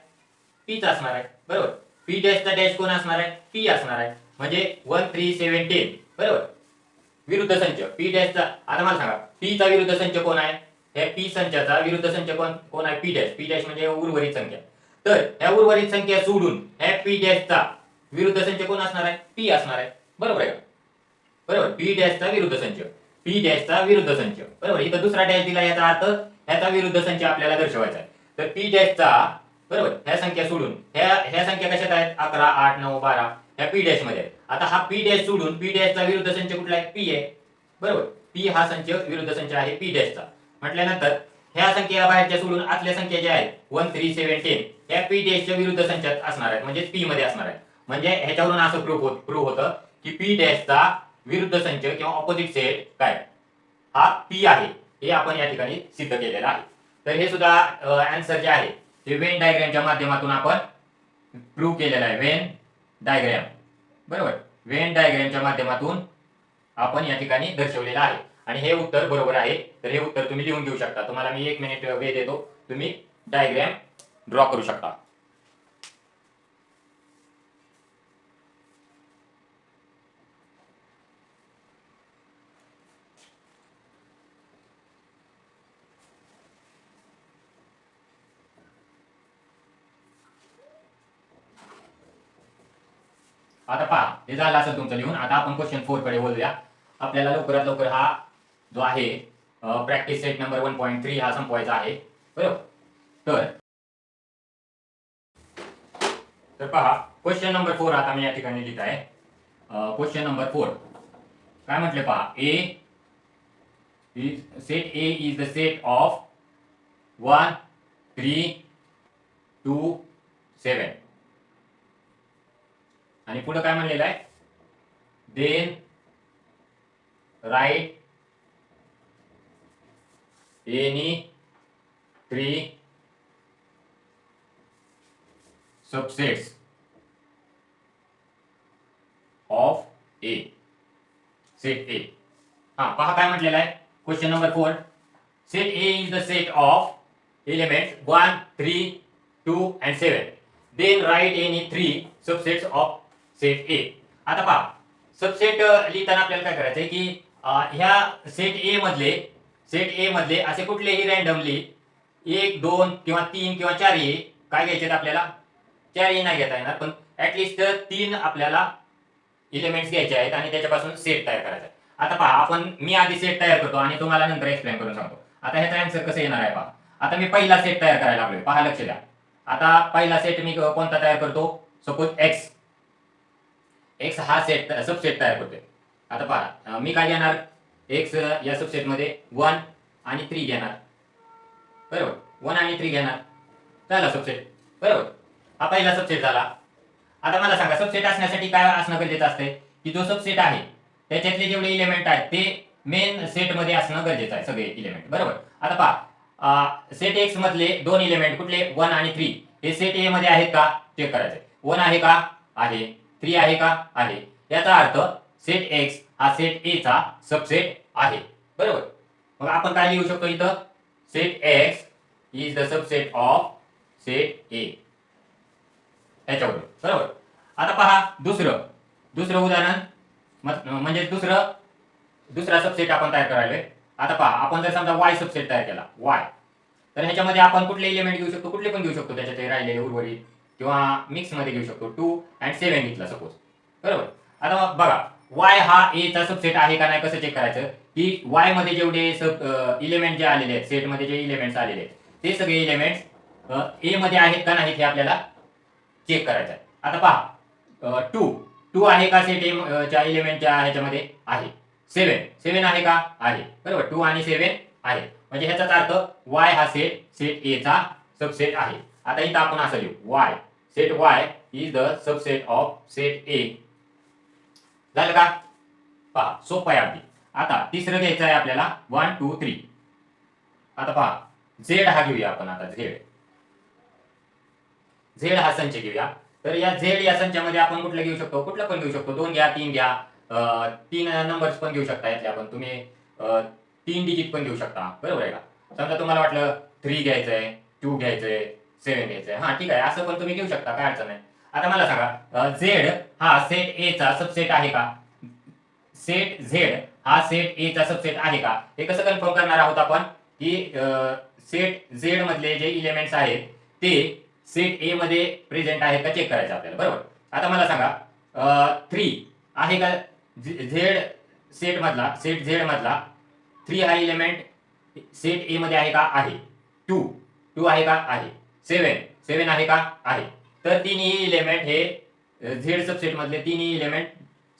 पीच असणार आहे. बरोबर. पी डॅशचा डॅश कोण असणार आहे, पी असणार आहे. म्हणजे 1, 3, 7, 10. बरोबर. विरुद्ध संच पी डॅशचा. आता मला सांगा पी चा विरुद्ध संच कोण आहे, हे पी संचाचा विरुद्ध संच कोण आहे, पी डॅश. पी डॅश म्हणजे उर्वरित संख्या. तर ह्या उर्वरित संख्या सोडून ह्या पी डॅशचा विरुद्ध संच कोण असणार आहे, पी असणार आहे. बरोबर आहे का? बरोबर. पी डॅशचा विरुद्ध संच, पी डॅशचा विरुद्ध संच. बरोबर. इथं दुसरा डॅश दिला, याचा अर्थ ह्याचा विरुद्ध संच आपल्याला दर्शवायचा आहे. तर पी डॅशचा, बरोबर, ह्या संख्या सोडून ह्या संख्या कशात आहेत, 11, 8, 9, 12 ह्या पी डॅश मध्ये. आता हा पी डॅश सोडून पी डॅशचा विरुद्ध संच कुठला आहे, पी आहे. बरोबर. पी हा संच विरुद्ध संच आहे पी डॅशचा. म्हटल्यानंतर ह्या संख्या बाहेरच्या सोडून आतल्या संख्या ज्या आहेत 1, 3, 7, 10 ह्या पी डॅशच्या विरुद्ध संचात असणार आहेत, म्हणजे पी मध्ये असणार आहेत. म्हणजे ह्याच्यावरून असं प्रूव्ह होतं की पी डॅशचा विरुद्ध संच किंवा ऑपोजिट सेट काय, हा पी आहे. हे आपण या ठिकाणी सिद्ध केलेलं आहे. तर हे सुद्धा आन्सर जे आहे ते वेन डायग्रामच्या माध्यमातून आपण प्रूव्ह केलेलं आहे. Venn diagram. बरोबर. वेन डायग्रामच्या माध्यमातून आपण या ठिकाणी दर्शवलेलं आहे आणि हे उत्तर बरोबर आहे. तर हे उत्तर तुम्ही लिहून घेऊ शकता. तुम्हाला मी 1 मिनिट वेळ देतो, तुम्ही डायग्राम ड्रॉ करू शकता. आता पहा हे झालं असेल तुमचं लिहून. आता आपण क्वेश्चन 4 कडे बोलूया. आपल्याला लवकरात लवकर हा जो आहे प्रॅक्टिस सेट नंबर 1.3 हा संपवायचा आहे. बरोबर. तर पहा क्वेश्चन नंबर 4 आता मी या ठिकाणी लिहित आहे. क्वेश्चन नंबर 4 काय म्हटले पहा, set A is the set of 1, 3, 2, 7 आणि पुढे काय म्हणलेलं आहे, then write any 3 subsets of A, set A. हा पहा काय म्हटलेलं आहे question number 4, set A is the set of elements 1, 3, 2 and 7. Then write any 3 subsets of set A. आता पहा सबसेट लिहिताना आपल्याला काय करायचंय की ह्या सेट ए मधले असे कुठलेही रॅन्डमली 1, 2 किंवा 3 किंवा 4 ए काय घ्यायचे आपल्याला, 4 ए नाही घेता येणार, पण ऍटलिस्ट 3 आपल्याला एलिमेंट्स घ्यायचे आहेत आणि त्याच्यापासून सेट तयार करायचा आहे. आता पहा मी आधी सेट तयार करतो आणि तुम्हाला नंतर एक्सप्लेन करून सांगतो. आता ह्याचा आन्सर कसं येणार आहे पहा. आता मी पहिला सेट तयार करायला लागलोय, पहा लक्ष द्या. आता पहिला सेट मी कोणता तयार करतो, सपोज एक्स हा सेट सबसेट तयार करतोय. आता पहा मी काय घेणार, एक्स या सबसेट मध्ये 1 आणि 3 घेणार. बरोबर. 1 आणि 3 घेणार, झाला सबसेट. बरोबर. हा पहिला सबसेट झाला. आता मला सांगा सबसेट असण्यासाठी काय असणं गरजेचं असते की जो सबसेट आहे त्याच्यातले जेवढे इलेमेंट आहेत ते मेन सेट मध्ये असणं गरजेचं आहे, सगळे इलेमेंट. बरोबर. आता पहा सेट एक्स मधले 2 इलेमेंट कुठले, 1 आणि 3 हे सेट ए मध्ये आहेत का चेक करायचे. 1 आहे का, आहे. 3 आहे का, आहे. याचा अर्थ सेट एक्स हा सेट ए चा सबसेट आहे. बरोबर. मग आपण काय लिहू शकतो इथं, set x is the subset of set ए, याच्यावर. बरोबर. आता पहा दुसरं उदाहरण, म्हणजे दुसरा सबसेट आपण तयार करायलोय. आता पहा आपण जर समजा वाय सबसेट तयार केला, वाय, तर ह्याच्यामध्ये आपण कुठले एलिमेंट घेऊ शकतो, कुठले पण घेऊ शकतो, त्याच्यात राहिलेले उर्वरित किंवा मिक्स मध्ये घेऊ शकतो. 2 and 7 घेतला सपोज. बरोबर. आता बघा वाय हा ए चा सबसेट आहे का नाही कसं चेक करायचं की वाय मध्ये जेवढे सब इलेमेंट जे आलेले आहेत, सेटमध्ये जे इलेमेंट्स आलेले आहेत ते सगळे इलेमेंट्स ए मध्ये आहेत का नाहीत हे आपल्याला चेक करायचं आहे. आता पहा, टू आहे का सेट ए च्या इलेमेंटच्या ह्याच्यामध्ये? आहे. 7 आहे का? आहे. बरोबर, 2 आणि 7 आहे. म्हणजे ह्याचाच अर्थ वाय हा सेट ए चा सबसेट आहे. आता इथं आपण असं लिहू, Y set Y is the subset of set ए. झालं का? पहा, सोपं आहे अगदी. आता तिसरं घ्यायचं आहे आपल्याला, 1 2 3. आता पहा, झेड हा घेऊया आपण. आता झेड हा संच घेऊया. तर या झेड या संचामध्ये आपण कुठलं घेऊ शकतो? कुठलं पण घेऊ शकतो. 2 घ्या, 3 घ्या, 3 नंबर्स पण घेऊ शकता यातले आपण. तुम्ही 3 डिजिट पण घेऊ शकता. बरोबर आहे का? समजा तुम्हाला वाटलं 3 घ्यायचंय, 2 घ्यायचंय, 7 घ्यायचंय, हा ठीक आहे, असं पण तुम्ही घेऊ शकता, काय अडचण नाही. आता मला सांगा, झेड हा सेट ए चा सबसेट आहे का? सेट झेड हा सेट ए चा सबसेट आहे का? हे कसं कन्फर्म करणार आहोत आपण? की सेट झेड मधले जे इलेमेंट्स आहेत ते सेट ए मध्ये प्रेझेंट आहेत का चेक करायचं आपल्याला. बरोबर. आता मला सांगा, 3 आहे का झेड सेट झेड मधला 3 हा इलेमेंट सेट ए मध्ये आहे का? आहे. 2 आहे का? आहे. 7 आहे का? आहे. तर तिन्ही इलेमेंट हे झेड सबसेट मधले तिन्ही इलेमेंट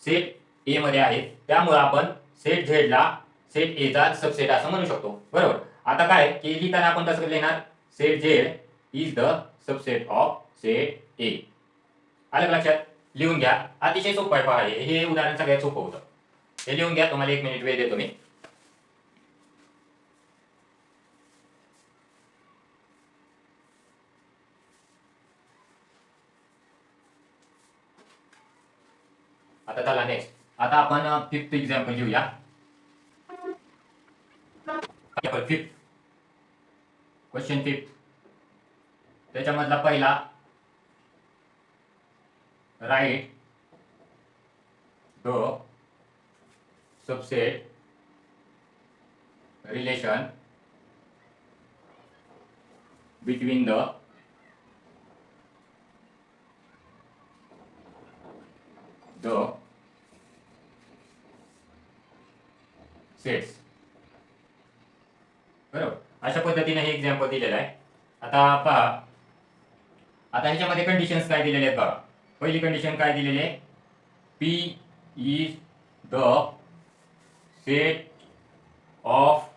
सेट ए मध्ये आहेत. त्यामुळे आपण सेट झेड ला सेट ए चा सबसेट असं म्हणू शकतो. बरोबर. आता काय की लिहिताना आपण कसं लिहिणार? Set Z is the subset of set ए. आलं का लक्षात? लिहून घ्या. अतिशय सोपं आहे. पहा, हे उदाहरण सगळ्यात सोपं होतं. हे लिहून घ्या. तुम्हाला 1 मिनिट वेळ देतो मी. आता चला नेक्स्ट. आता आपण 5th एक्झाम्पल घेऊया. 5th question 5th. त्याच्यामधला पहिला, right the subset relation between the sets. बरोबर. अशा पद्धतीने हे एक्झाम्पल दिलेलं आहे. आता पहा, आता ह्याच्यामध्ये कंडिशन्स काय दिलेले आहेत बघा. पहिली कंडिशन काय दिलेली आहे? P is the set of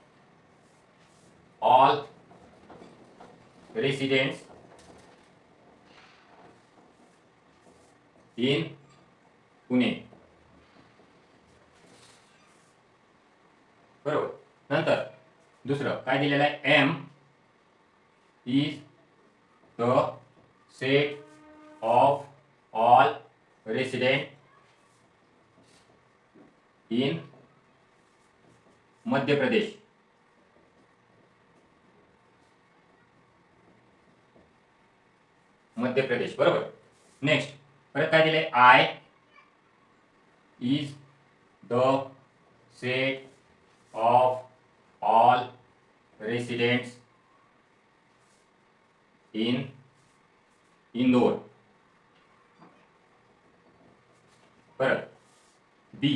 all residents in Pune. बरोबर. नंतर दुसरं काय दिलेलं आहे? M is the set of all resident in Madhya Pradesh. बरोबर. नेक्स्ट परत काय दिले? I is the set of all residents in Indore. परत B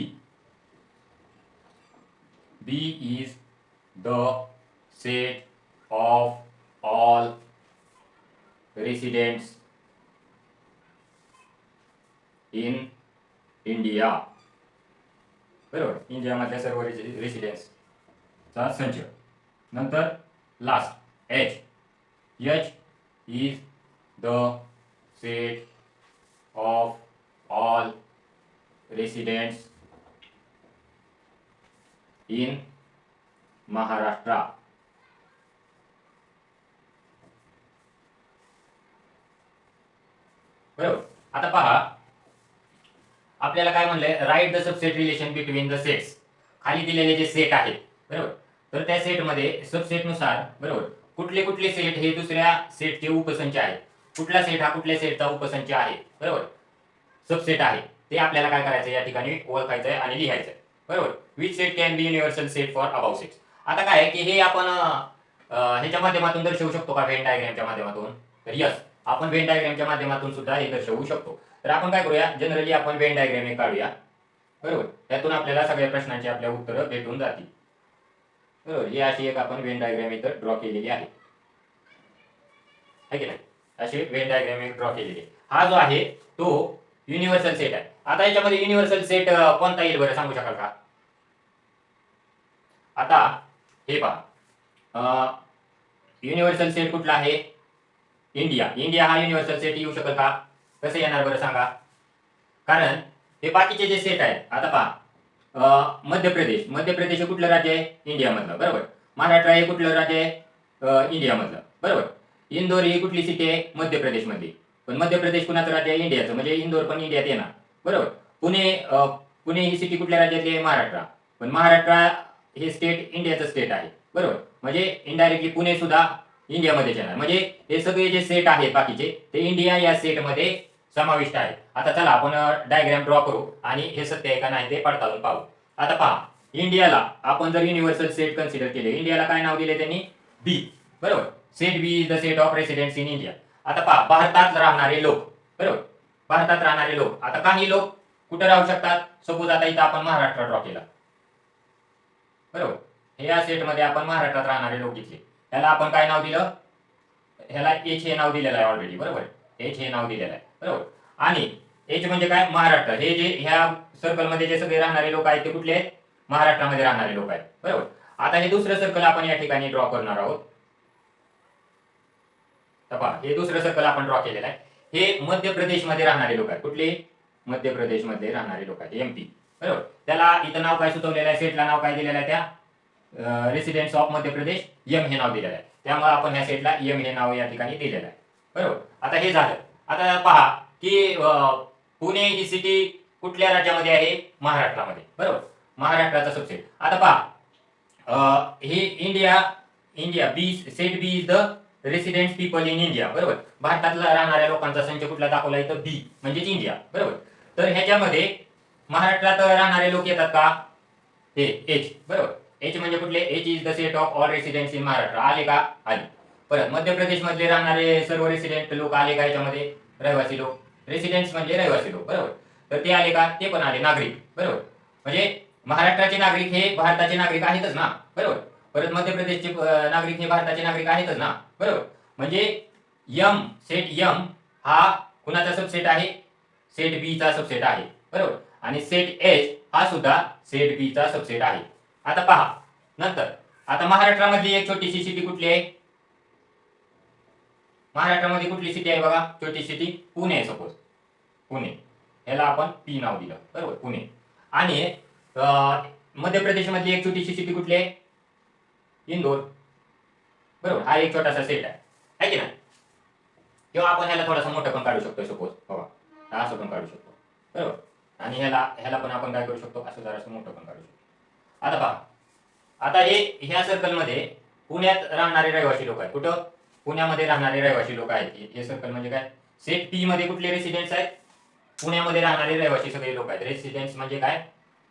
is the set of all residents in India. बरोबर. इंडिया मधल्या सर्व रेसिडेंट्स चा संच. नंतर last H is the set of all residents in Maharashtra. बरोबर. आता पहा, आपल्याला काय म्हणलंय? Write the subset relation between the sets. खाली दिलेले जे सेट आहेत, बरोबर, तर त्या सेट मध्ये सबसेट नुसार, बरोबर, कुठले कुठले सेट हे दुसऱ्या सेटचे उपसंच आहेत, कुठला सेट हा कुठल्या सेटचा उपसंच आहे, बरोबर, सबसेट आहे, ते आपल्याला काय करायचं या ठिकाणी ओळखायचं आहे आणि लिहायचं आहे. बरोबर. Which set can be universal set for above sets. आता काय की हे आपण ह्याच्या माध्यमातून दर्शवू शकतो का? व्हेन डायग्रामच्या माध्यमातून? तर यस, आपण व्हेन डायग्रामच्या माध्यमातून सुद्धा हे दर्शवू शकतो. तर आपण काय करूया? जनरली आपण व्हेन डायग्राम एक काढूया. बरोबर. त्यातून आपल्याला सगळ्या प्रश्नांची आपल्या उत्तरं भेटून जातील. बरोबर. ही अशी एक आपण वेन डायग्राम इथं ड्रॉ केलेली आहे की नाही. अशी वेन डायग्राम एक ड्रॉ केलेली आहे. हा जो आहे तो युनिव्हर्सल सेट आहे. आता याच्यामध्ये युनिव्हर्सल सेट कोणता येईल बरं, सांगू शकाल का? आता हे पहा, युनिव्हर्सल सेट कुठला आहे? इंडिया हा युनिव्हर्सल सेट येऊ शकेल का? कसं येणार बरं सांगा? कारण हे बाकीचे जे सेट आहेत, आता पहा, मध्य प्रदेश हे कुठलं राज्य आहे? इंडियामधलं. बरोबर. महाराष्ट्र हे कुठलं राज्य आहे? इंडियामधलं. बरोबर. इंदोर ही कुठली सिटी आहे? मध्य प्रदेशमधली. पण मध्य प्रदेश कुणाचं राज्य आहे? इंडियाचं. म्हणजे इंदोर पण इंडियात येणार. बरोबर. पुणे ही सिटी कुठल्या राज्यातली आहे? महाराष्ट्र. पण महाराष्ट्र हे स्टेट इंडियाचं स्टेट आहे. बरोबर. म्हणजे इनडायरेक्टली पुणे सुद्धा इंडियामध्येच येणार. म्हणजे हे सगळे जे सेट आहेत बाकीचे ते इंडिया या सेटमध्ये समाविष्ट आहे. आता चला आपण डायग्राम ड्रॉ करू आणि हे सत्य आहे का नाही ते पडताळून पाहू. आता पहा, इंडियाला आपण जर युनिव्हर्सल सेट कन्सिडर केले, इंडियाला काय नाव दिले त्यांनी? बी. बरोबर. Set B is the set of residents in India. आता पहा, भारतात राहणारे लोक. बरोबर. भारतात राहणारे लोक. आता काही लोक कुठे राहू शकतात? सपोज आता इथं आपण महाराष्ट्र ड्रॉ केला. बरोबर. या सेटमध्ये आपण महाराष्ट्रात राहणारे लोक घेतले. त्याला आपण काय नाव दिलं? ह्याला एच हे नाव दिलेलं आहे ऑलरेडी. बरोबर. एच हे नाव दिलेलं आहे. बरोबर. आणि एच म्हणजे काय? महाराष्ट्र. हे जे ह्या सर्कलमध्ये जे सगळे राहणारे लोक आहेत ते कुठले आहेत? महाराष्ट्रामध्ये राहणारे लोक आहेत. बरोबर. आता हे दुसरं सर्कल आपण या ठिकाणी ड्रॉ करणार आहोत. तर पहा, हे दुसरं सर्कल आपण ड्रॉ केलेलं आहे. हे मध्य प्रदेशमध्ये राहणारे लोक आहेत. कुठले? मध्य प्रदेशमध्ये राहणारे लोक आहेत. एमपी. बरोबर. त्याला इथं नाव काय सुचवलेलं आहे? सेटला नाव काय दिलेलं आहे? त्या residents of Madhya Pradesh M हे नाव दिलेलं आहे. त्यामुळे आपण ह्या सेटला एम हे नाव या ठिकाणी दिलेलं आहे. बरोबर. आता हे झालं. आता पहा की पुणे ही सिटी कुठल्या राज्यामध्ये आहे? महाराष्ट्रामध्ये. बरोबर. महाराष्ट्राचा सबसेट. आता पहा, हे India B set B is the resident people in India. बरोबर. भारतातला राहणाऱ्या लोकांचा संच कुठला दाखवला इथं? बी म्हणजेच इंडिया. बरोबर. तर ह्याच्यामध्ये महाराष्ट्रात राहणारे लोक येतात का? हे एच. बरोबर. एच म्हणजे कुठले? H is the set of all residents in Maharashtra. आले का? आले. परत मध्य प्रदेश मधले राहणारे सर्व रेसिडेंट लोक आले का याच्यामध्ये? रहिवासी लोक. रेसिडेंट्स म्हणजे रहिवासी लोक. बरोबर. तर ते आले का? ते पण आले. नागरिक. बरोबर. म्हणजे महाराष्ट्राचे नागरिक हे भारताचे नागरिक आहेतच ना. बरोबर. परत मध्य प्रदेशचे नागरिक हे भारताचे नागरिक आहेतच ना. बरोबर. म्हणजे सेट यम हा कुणाचा सबसेट आहे? सेट बी चा सबसेट आहे. बरोबर. आणि सेट एच हा सुद्धा सेट बी चा सबसेट आहे. आता पहा नंतर, आता महाराष्ट्रामधली एक छोटीशी सिटी कुठली आहे? महाराष्ट्रामध्ये कुठली सिटी आहे बघा? छोटी सिटी पुणे आहे. सपोज पुणे. ह्याला आपण पी नाव दिलं. बरोबर. पुणे. आणि मध्य प्रदेशमधली एक छोटीशी सिटी कुठली आहे? इंदोर. बरोबर. हा एक छोटासा सेट आहे की नाही? किंवा आपण ह्याला थोडासा मोठं पण काढू शकतो. सपोज बघा, असं पण काढू शकतो. बरोबर. आणि ह्याला पण आपण काय करू शकतो? असं जरासं मोठं पण काढू शकतो. आता पहा, आता ह्या सर्कलमध्ये पुण्यात राहणारे रहिवासी लोक आहेत. कुठं? पुण्यामध्ये राहणारे रहिवासी लोक आहेत. हे सर्कल म्हणजे काय? सेट पी मध्ये कुठले रेसिडेंट्स आहेत? पुण्यामध्ये राहणारे रहिवासी सगळे लोक आहेत. रेसिडेंट्स म्हणजे काय?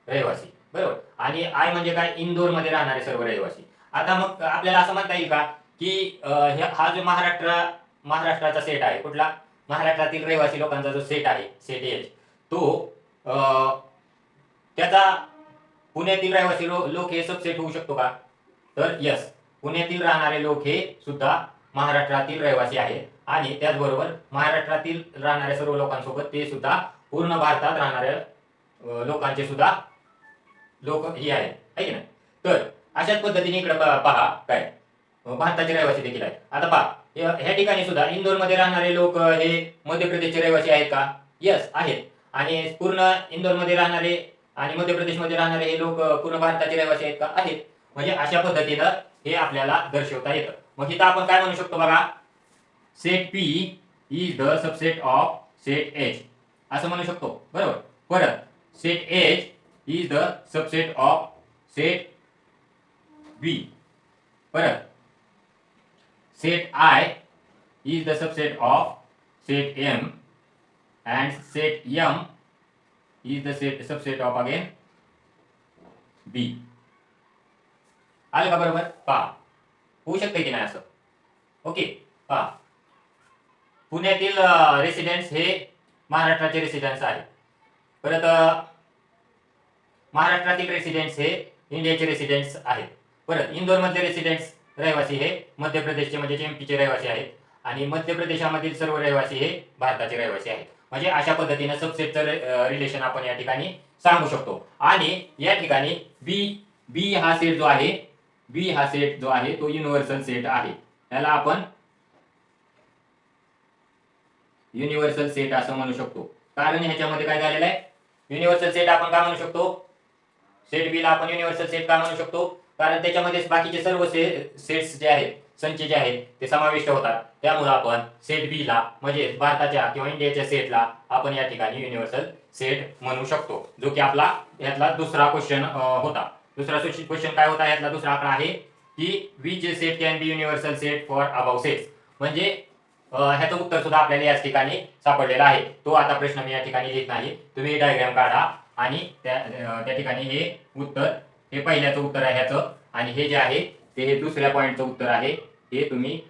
रहिवासी. बरोबर. आणि आय म्हणजे काय? इंदोर मध्ये राहणारे सर्व रहिवासी. आता मग आपल्याला असं म्हणता येईल का की हा जो महाराष्ट्राचा सेट आहे, कुठला? महाराष्ट्रातील रहिवासी लोकांचा जो सेट आहे, सेट एच, तो त्याचा पुण्यातील रहिवासी लोक हे सबसेट होऊ शकतो का? तर यस. पुण्यातील राहणारे लोक हे सुद्धा महाराष्ट्रातील रहिवासी आहेत. आणि त्याचबरोबर महाराष्ट्रातील राहणाऱ्या सर्व लोकांसोबत ते सुद्धा पूर्ण भारतात राहणाऱ्या लोकांचे सुद्धा लोक हे आहेत, है की नाही? तर अशाच पद्धतीने इकडे पहा काय भारताचे रहिवासी देखील आहेत. आता पहा, ह्या ठिकाणी सुद्धा इंदोरमध्ये राहणारे लोक हे मध्य प्रदेशचे रहिवासी आहेत का? यस, आहेत. आणि पूर्ण इंदोरमध्ये राहणारे आणि मध्य प्रदेशमध्ये राहणारे हे लोक पूर्ण भारताचे रहिवासी आहेत का? आहेत. म्हणजे अशा पद्धतीनं हे आपल्याला दर्शवता येतं. मग इथं आपण काय म्हणू शकतो बघा? Set P is the subset of set H असं म्हणू शकतो. बरोबर. परत set H is the subset of set B. परत set I is the subset of set M and set M is the subset of again B. आलं का बरोबर? पहा, होऊ शकते की नाही असं? ओके. पहा, पुण्यातील रेसिडेंट्स हे महाराष्ट्राचे रेसिडेंट्स आहेत. परत महाराष्ट्रातील रेसिडेंट्स हे इंडियाचे रेसिडेंट्स आहेत. परत इंदोरमधले रेसिडेंट्स रहिवासी हे मध्य प्रदेशचे म्हणजे एमपीचे रहिवासी आहेत आणि मध्य प्रदेशामधील सर्व रहिवासी हे भारताचे रहिवासी आहेत. म्हणजे अशा पद्धतीने सबसेटचं रिलेशन आपण या ठिकाणी सांगू शकतो. आणि या ठिकाणी बी बी हा सेट जो आहे बी हा सेट जो आहे तो युनिव्हर्सल सेट आहे. याला आपण युनिव्हर्सल सेट असं म्हणू शकतो. कारण ह्याच्यामध्ये काय झालेलं आहे, युनिव्हर्सल सेट आपण का म्हणू शकतो, सेट बी ला आपण युनिव्हर्सल सेट का म्हणू शकतो, कारण त्याच्यामध्ये बाकीचे सर्व सेट्स जे आहेत, संच जे आहेत ते समाविष्ट होतात. त्यामुळे आपण सेट बी ला म्हणजे भारताच्या किंवा इंडियाच्या सेटला आपण या ठिकाणी युनिव्हर्सल सेट म्हणू शकतो. जो की आपला यातला दुसरा क्वेश्चन होता. दुसरा क्वेश्चन काय होता यातला दुसरा आकडा आहे की which set can be universal set for above sets. म्हणजे ह्याचं उत्तर सुद्धा आपल्याला याच ठिकाणी सापडलेलं आहे. तो आता प्रश्न मी या ठिकाणी लिहित नाही, तुम्ही डायग्राम काढा आणि त्या ठिकाणी हे उत्तर, हे पहिल्याचं उत्तर आहे ह्याचं, आणि हे जे आहे ते हे दुसऱ्या पॉईंटचं उत्तर आहे, हे तुम्ही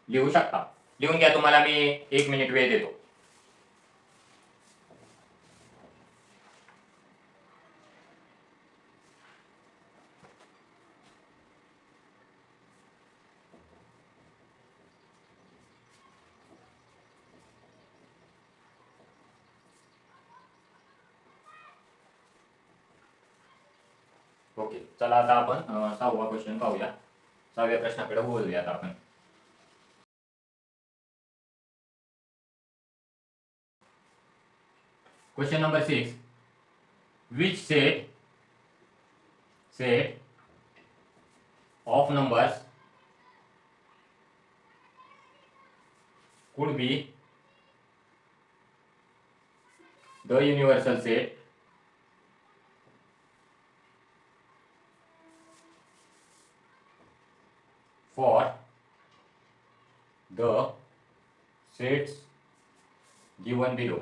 लिहू शकता. लिहून घ्या, तुम्हाला मी 1 मिनिट वेळ देतो. ओके, चला आता आपण 6वा क्वेश्चन पाहूया. 6व्या प्रश्नाकडे बोलूया आता आपण. Question number 6, which set of numbers could be the universal set for the sets given below.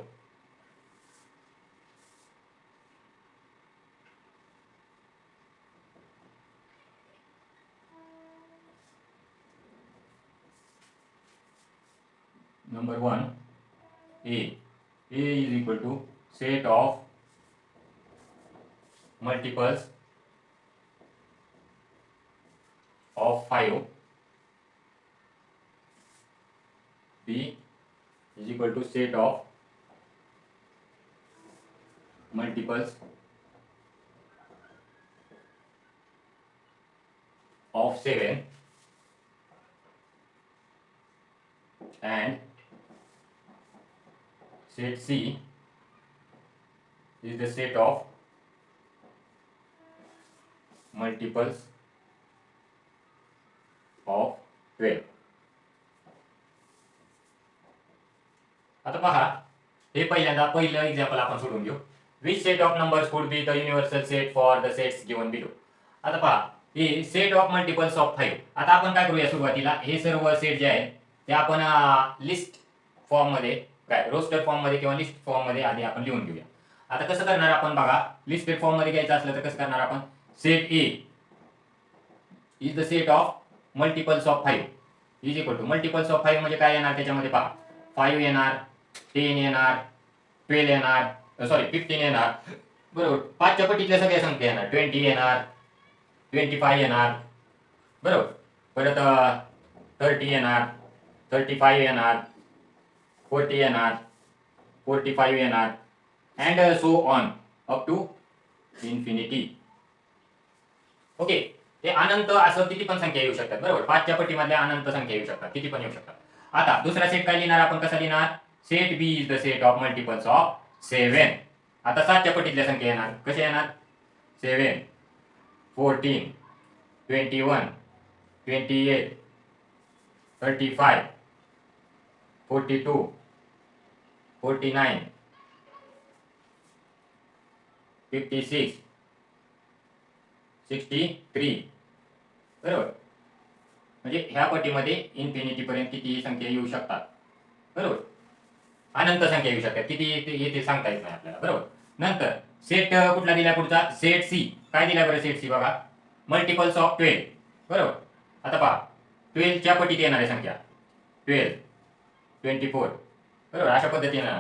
Number 1, A is equal to set of multiples of 5. B is equal to set of multiples of 7, and set C is the set of multiples of 12. आता पहा, हे पहिल्यांदा पहिलं example आपण सोडून घेऊ. Which set of numbers could be the universal set for the sets given below. आता पहा, हे सेट ऑफ मल्टिपल्स ऑफ 5. आता आपण काय करूया, सुरुवातीला हे सर्व सेट जे आहेत ते आपण लिस्ट फॉर्म मध्ये, काय रोस्टर फॉर्म मध्ये किंवा लिस्ट फॉर्म मध्ये आधी आपण लिहून घेऊया. आता कसं करणार आपण बघा, लिस्टेड फॉर्म मध्ये घ्यायचं असलं तर कसं करणार आपण, set A is the set of multiples of 5 is equal to, multiples of 5 म्हणजे काय येणार त्याच्यामध्ये पहा, 5 येणार, 10 येणार, 12 येणार, सॉरी 15 येणार, बरोबर. 5च्या पटीतल्या सगळ्या संख्या येणार, 20 येणार, 25 येणार, बरोबर. परत 30 येणार, 35 येणार, 40 येणार, 45 येणार, and so on up to infinity. Okay, ते अनंत असं किती पण संख्या येऊ शकतात, बरोबर. 5च्या पटीमधल्या अनंत संख्या येऊ शकतात, किती पण येऊ शकतात. आता दुसरा सेट काय लिहिणार आपण, कसा लिहिणार, set B is the set of multiples of 7. आता 7च्या पटीतल्या संख्या येणार, कशा येणार, 7, 14, 21, 28, 35, 42, 49, 56, 63, बरोबर. म्हणजे ह्या पटीमध्ये इन्फिनिटी पर्यंत किती संख्या येऊ शकतात, बरोबर. अनंत संख्या येऊ शकतात, किती येते सांगता येत नाही आपल्याला, बरोबर. नंतर सेट कुठला दिला पुढचा, सेट सी. काय दिला बरं सेट सी, बघा, मल्टिपल्स ऑफ 12, बरोबर. आता पहा, 12च्या पटीत येणाऱ्या संख्या 12, 24, बरोबर. अशा पद्धतीनं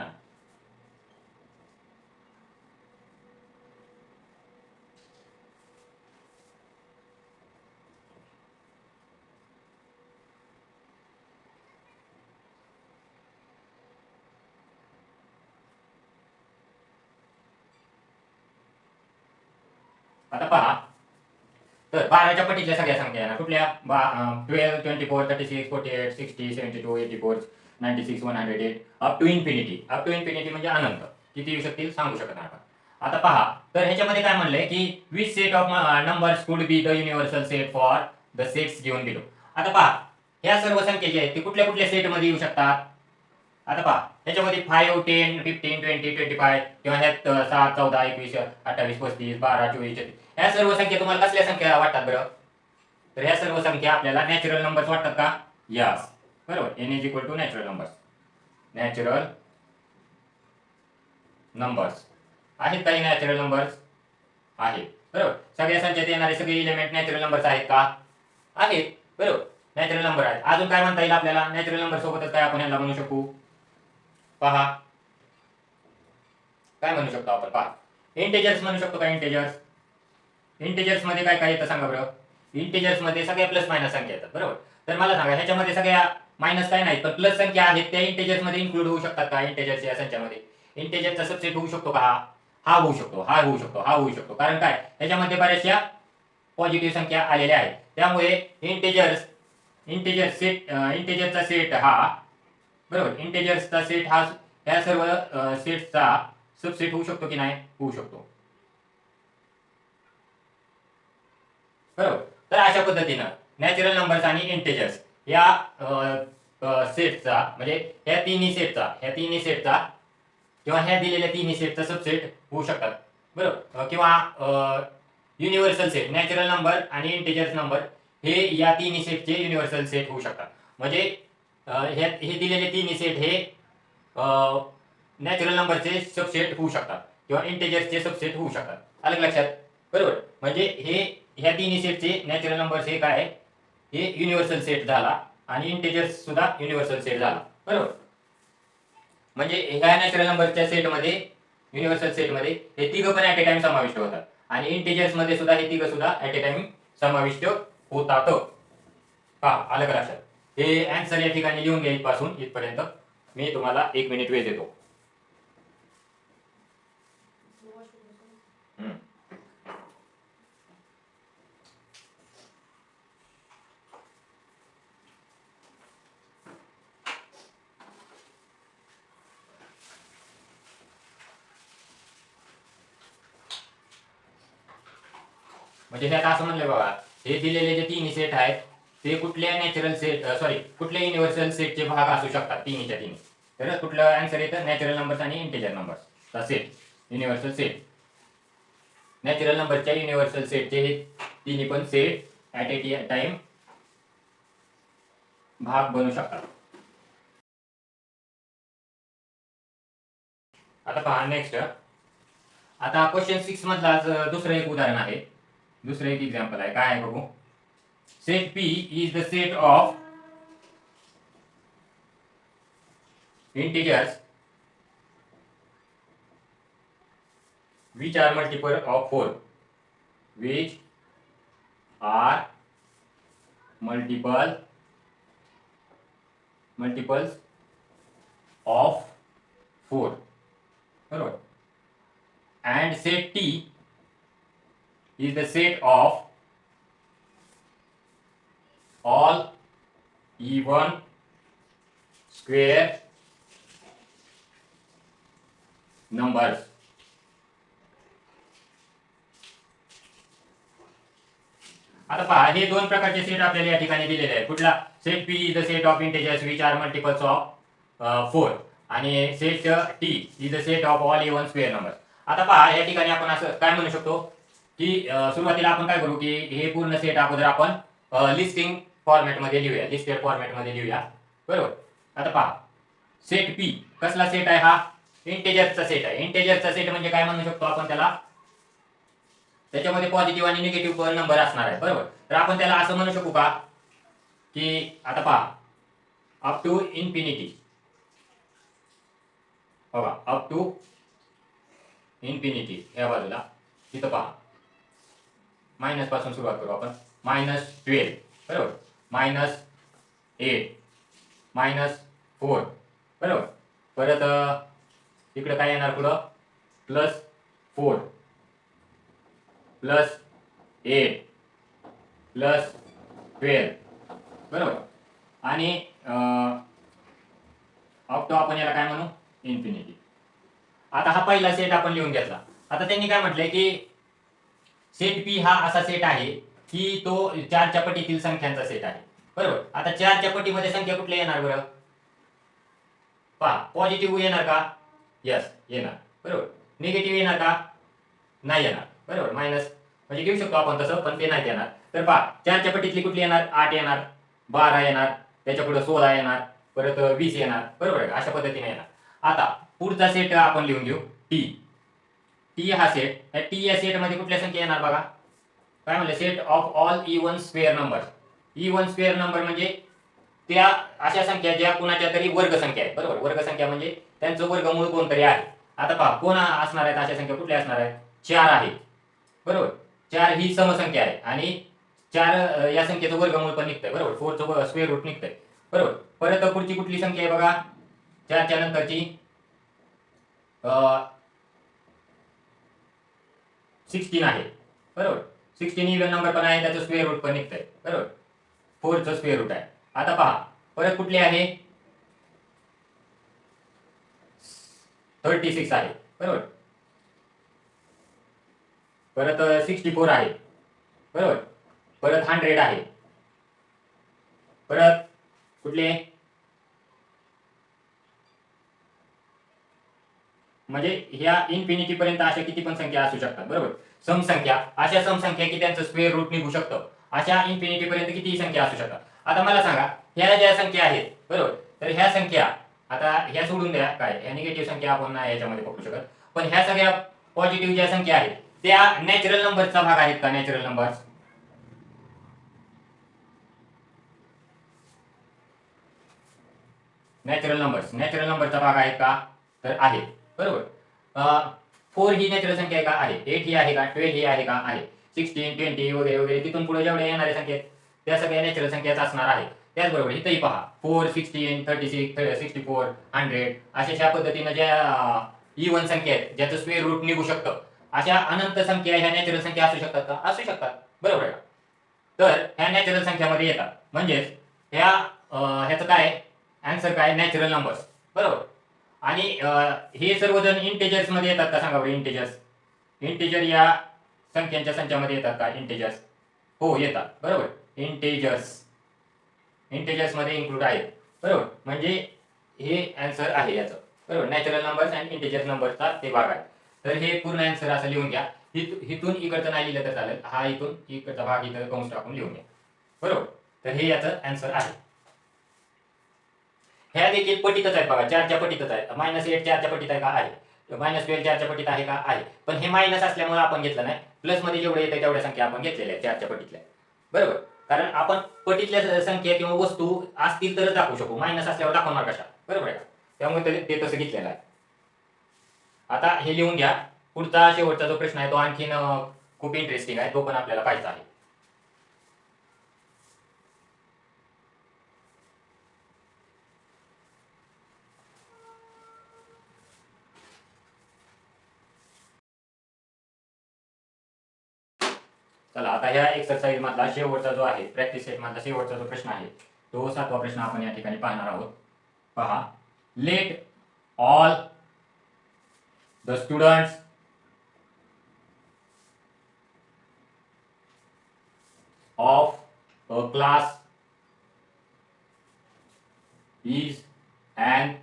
आता पहा, तर 12च्या पटीतल्या सगळ्या संख्या येणार कुठल्या? 12, 24, 36, 48, 60, 72, 84, 96, 108 up to infinity. Up to infinity म्हणजे अनंत. किती येऊ शकतील सांगू शकत नाही आपण. आता पहा, तर ह्याच्यामध्ये काय म्हणलंय की which set of numbers could be the universal set for the sets given below. आता पहा, ह्या सर्व संख्या ज्या आहेत ते कुठल्या कुठल्या सेटमध्ये येऊ शकतात? आता पहा, ह्याच्यामध्ये 5, 10, 15, 20, 25 किंवा ह्यात 7, 14, 21, 28, 35, 12, 24, 36 ह्या सर्व संख्या तुम्हाला कसल्या संख्या वाटतात बरं? तर ह्या सर्व संख्या आपल्याला नॅचरल नंबर्स वाटतात का? यस, बरोबर. n is equal to natural numbers. Natural numbers आहेत काही नॅचरल नंबर्स आहेत, बरोबर. सगळ्या संख्येत येणारे सगळे इलेमेंट नॅचरल नंबर्स आहेत का? आहेत, बरोबर. नॅचरल नंबर आहेत. अजून काय म्हणता येईल आपल्याला? नॅचरल नंबर सोबतच काय आपण याला म्हणू शकू? पहा, काय म्हणू शकतो आपण? पहा, इंटेजर्स म्हणू शकतो का? इंटेजर्स. इंटेजर्स मध्ये काय काय येतं सांगा बरं? इंटेजर्स मध्ये सगळ्या प्लस मायनस संख्या येतात, बरोबर. तर मला सांगा, ह्याच्यामध्ये सगळ्या मायनस काय नाहीत पण प्लस संख्या आहेत त्या इंटेजर्स मध्ये इन्क्लूड होऊ शकतात का? इंटेजर्स या संख्यामध्ये इंटेजरचा सबसेट होऊ शकतो का? हा होऊ शकतो, हा होऊ शकतो, हा होऊ शकतो. कारण काय? ह्याच्यामध्ये बऱ्याचशा पॉझिटिव्ह संख्या आलेल्या आहेत. त्यामुळे इंटेजरचा सेट हा, बरोबर, इंटेजर्सचा सेट हा ह्या सर्व सेटचा सबसेट होऊ शकतो की नाही? होऊ शकतो, बरोबर. तर अशा पद्धतीनं नॅचरल नंबर्स आणि इंटेजर्स या सेटचा म्हणजे ह्या तिन्ही सेटचा किंवा ह्या दिलेल्या तिन्ही सेटचा सबसेट होऊ शकतात, बरोबर. किंवा युनिव्हर्सल सेट नॅचरल नंबर आणि इंटेजर्स नंबर हे या तिन्ही सेटचे युनिव्हर्सल सेट होऊ शकतात. म्हणजे हे दिलेले तिन्ही सेट हे नॅचरल नंबरचे सबसेट होऊ शकतात किंवा इंटेजर्सचे सबसेट होऊ शकतात. आलं लक्षात? बरोबर. म्हणजे हे ह्या तिन्ही सेटचे नॅचरल नंबर्स हे काय? हे युनिव्हर्सल सेट झाला आणि इंटेजर्स सुद्धा युनिव्हर्सल सेट झाला, बरोबर. म्हणजे ह्या नॅचरल नंबरच्या सेटमध्ये युनिव्हर्सल सेटमध्ये हे तिघ पण ऍट ए टाइम समाविष्ट होतात आणि इंटेजर्स मध्ये सुद्धा हे तिघ सुद्धा ऍट ए टाइम समाविष्ट होतात. पहा, आलं का लक्षात? हे आन्सर या ठिकाणी लिहून घ्या इथपासून इथपर्यंत. मी तुम्हाला 1 मिनिट वेळ देतो. म्हणजे ह्यात असं म्हणलंय बघा, हे दिलेले जे तिन्ही सेट आहेत ते कुठल्या नॅचरल सेट कुठल्या युनिव्हर्सल सेटचे भाग असू शकतात तिन्हीच्या तिन्ही. तर कुठलं आन्सर येतं? नॅचरल नंबर्स आणि इंटेजर नंबर्सचा सेट, युनिव्हर्सल सेट. नॅचरल नंबरच्या युनिव्हर्सल सेटचे हे तिन्ही पण सेट ऍट ए टाइम भाग बनू शकतात. आता पहा नेक्स्ट. आता क्वेश्चन 6 मधला दुसरं एक उदाहरण आहे, दुसरं एक एक्झाम्पल आहे. काय आहे बघू? Set P is the set of integers which are multiple of 4, which are multiples of 4, बरोबर. and set T is the set of all even square numbers. आता पहा, हे दोन प्रकारचे सेट आपल्याला या ठिकाणी दिलेले आहेत. कुठला? Set P is the set of integers which are multiples of 4 आणि set T is the set of all even square numbers. आता पहा, या ठिकाणी आपण असं काय म्हणू शकतो की सुरुवातीला आपण काय करू की हे पूर्ण सेट अगोदर आपण लिस्टिंग फॉर्मॅट मध्ये लिहूया, लिस्टेड फॉर्मॅट मध्ये लिहूया, बरोबर. आता पहा, सेट P कसला सेट आहे? हा इंटेजर्सचा सेट आहे. इंटेजर्सचा सेट म्हणजे काय म्हणू शकतो आपण त्याला? त्याच्यामध्ये पॉझिटिव्ह आणि निगेटिव्ह पण नंबर असणार आहे, बरोबर. तर आपण त्याला असं म्हणू शकू का की आता पहा, अप टू इन्फिनिटी, बघा, अप टू इन्फिनिटी या बाजूला तिथं पहा मायनस पासून सुरुवात करू आपण. -12, बरोबर, -8, -4, बरोबर. परत इकडे काय येणार पुढं? +4, 8 प्लस 12 बरोबर. आणि अप टू आपण याला काय म्हणू, इन्फिनिटी. आता हा पहिला सेट आपण लिहून घेतला. आता त्यांनी काय म्हटलंय की सेट पी हा असा सेट आहे की तो 4च्या पटीतील संख्यांचा सेट आहे बरोबर. आता 4च्या पटीमध्ये संख्या कुठल्या येणार बरं, पहा पॉझिटिव्ह येणार का, यस येणार बरोबर. निगेटिव्ह येणार का, नाही येणार बरोबर. मायनस म्हणजे घेऊ शकतो आपण तसं, पण ते नाही येणार. तर पहा 4च्या पटीतली कुठली येणार, 8 येणार, 12 येणार, त्याच्या पुढे 16 येणार, परत 20 येणार बरोबर आहे. अशा पद्धतीने येणार. आता पुढचा सेट आपण लिहून घेऊ टी. टी हा सेट, त्या टी या सेट मध्ये कुठल्या संख्या येणार बघा, काय म्हणलं, set of all even square number. Even square number म्हणजे त्या अशा संख्या ज्या कुणाच्या तरी वर्ग संख्या आहेत बरोबर. वर्ग संख्या म्हणजे त्यांचं वर्गमूळ कोणतरी आहे. आता पहा कोण असणार आहेत अशा संख्या, कुठल्या असणार आहेत, 4 आहेत बरोबर. 4 ही समसंख्या आहे आणि 4 या संख्येचं वर्गमूळ पण निघतंय बरोबर. 4चं स्क्वेअर रूट निघतंय बरोबर. परत पुढची कुठली संख्या आहे बघा, 4च्या नंतरची 16 आहे बरोबर. 16 इव्हन नंबर पण आहे, त्याचं स्क्वेअर रूट पण निघतंय बरोबर. 4चं स्क्वेअर रूट आहे. आता पहा परत कुठली आहे, 36 आहे बरोबर. परत 64 आहे बरोबर. परत 100 आहे. परत कुठले, म्हणजे ह्या इन्फिनिटी पर्यंत अशा किती पण संख्या असू शकतात बरोबर. समसंख्या, अशा समसंख्या की त्यांचं स्क्वेअर रूट निघू शकतं, अशा इन्फिनिटी पर्यंत कितीही संख्या असू शकतात. आता मला सांगा ह्या ज्या संख्या आहेत बरोबर, तर ह्या संख्या आता ह्या सोडून द्या, काय ह्या निगेटिव्ह संख्या आपण नाही याच्यामध्ये पकडू शकत, पण ह्या सगळ्या पॉझिटिव्ह ज्या संख्या आहेत त्या नॅचरल नंबरचा भाग आहेत का, नॅचरल नंबर्स. नॅचरल नंबरचा भाग आहेत का, तर आहे बरोबर. 4 ही नॅचरल संख्या आहे का, आहे. 8 ही आहे का, 12 ही आहे का, आहे. 16 20 वगैरे वगैरे तिथून पुढे जेवढ्या येणाऱ्या संख्या आहेत त्या सगळ्या नॅचरल संख्याच असणार आहेत. त्याचबरोबर इथंही पहा 4 16 36 64 100 अशा पद्धतीनं ज्या इव्हन संख्या आहेत ज्याचं स्क्वेअर रूट निघू शकतं, अशा अनंत संख्या ह्या नॅचरल संख्या असू शकतात का, असू शकतात बरोबर आहे. तर ह्या नॅचरल संख्यामध्ये येतात, म्हणजेच ह्या ह्याचं काय आन्सर काय, नॅचरल नंबर्स बरोबर. आणि हे सर्वजण इंटेजर्स मध्ये येतात का सांगा बरं, इंटेजर्स. इंटेजर या संख्यांच्या संचामध्ये येतात का, इंटेजर्स, हो येतात बरोबर. इंटेजर्स मध्ये इन्क्लूड आहेत बरोबर. म्हणजे हे आन्सर आहे याचं बरोबर. नॅचरल नंबर्स आणि इंटेजर नंबरचा ते भाग आहे. तर हे पूर्ण आन्सर असं लिहून घ्या. इथून इकडचं नाही लिहिलं तर चालेल, हा इथून इकडचा भाग इथं कंस टाकून लिहून घ्या बरोबर. तर हे याचं आन्सर आहे. ह्या देखील पटीतच आहेत बघा, 4च्या पटीतच आहेत. -8 4च्या पटीत आहे का, आहे. -12 4च्या पटीत आहे का, आहे. पण हे मायनस असल्यामुळे आपण घेतलं नाही, प्लस मध्ये जेवढे येते तेवढ्या संख्या आपण घेतलेल्या आहेत 4च्या पटीतल्या बरोबर. कारण आपण पटीतल्या संख्या किंवा वस्तू असतील तरच दाखवू शकू, मायनस असल्यावर दाखवणार कशा बरोबर आहे का. त्यामुळे ते तसं घेतलेलं आहे. आता हे लिहून घ्या. पुढचा शेवटचा जो प्रश्न आहे तो आणखीन खूप इंटरेस्टिंग आहे, तो पण आपल्याला पाहायचा आहे. चला आता ह्या एक्सरसाइज मधला शेवटचा जो आहे, प्रॅक्टिस सेट मधला शेवटचा जो प्रश्न आहे तो 7वा प्रश्न आपण या ठिकाणी पाहणार आहोत. पहा, late all the students of a class is an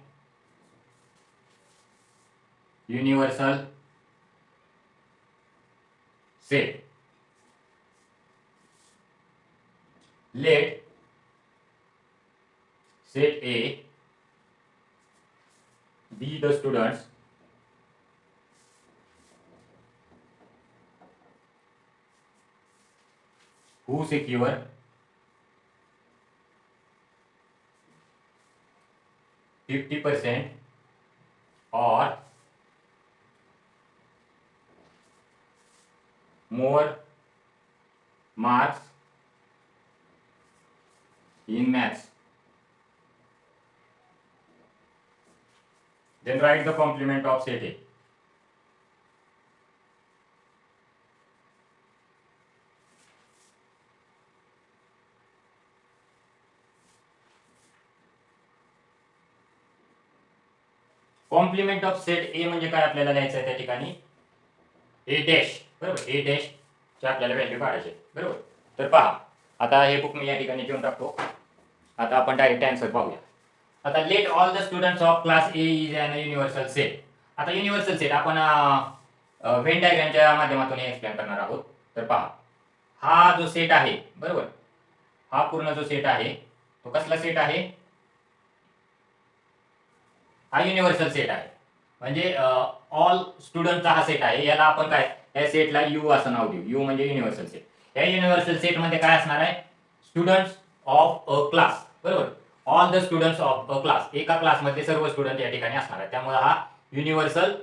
universal set. Let set A be the students who secure 50% or more marks in maths. Then write the complement of set A. Complement of set A म्हणजे काय आपल्याला द्यायचं आहे त्या ठिकाणी A dash, बरोबर. A dash ची आपल्याला व्हॅल्यू काढायची, बरोबर. तर पहा आता हे बुक मी या ठिकाणी ठेवून टाकतो. आता आपण डायरेक्ट आन्सर पाहूया. आता let all the students of class A is an universal set. आता युनिव्हर्सल सेट आपण व्हेन डायग्रामच्या माध्यमातून एक्सप्लेन करणार आहोत. तर पहा हा जो सेट आहे, बरोबर, हा पूर्ण जो सेट आहे तो कसला सेट आहे, हा युनिव्हर्सल सेट आहे. म्हणजे ऑल स्टुडंटचा हा सेट आहे. याला आपण काय, या सेटला यू असं नाव देऊ. यू म्हणजे युनिव्हर्सल सेट. या युनिव्हर्सल सेट मध्ये काय असणार आहे, स्टुडंट्स ऑफ अ क्लास, बरोबर. All the students of a class, एका क्लासमध्ये सर्व स्टुडंट या ठिकाणी असणार आहे. त्यामुळे हा युनिव्हर्सल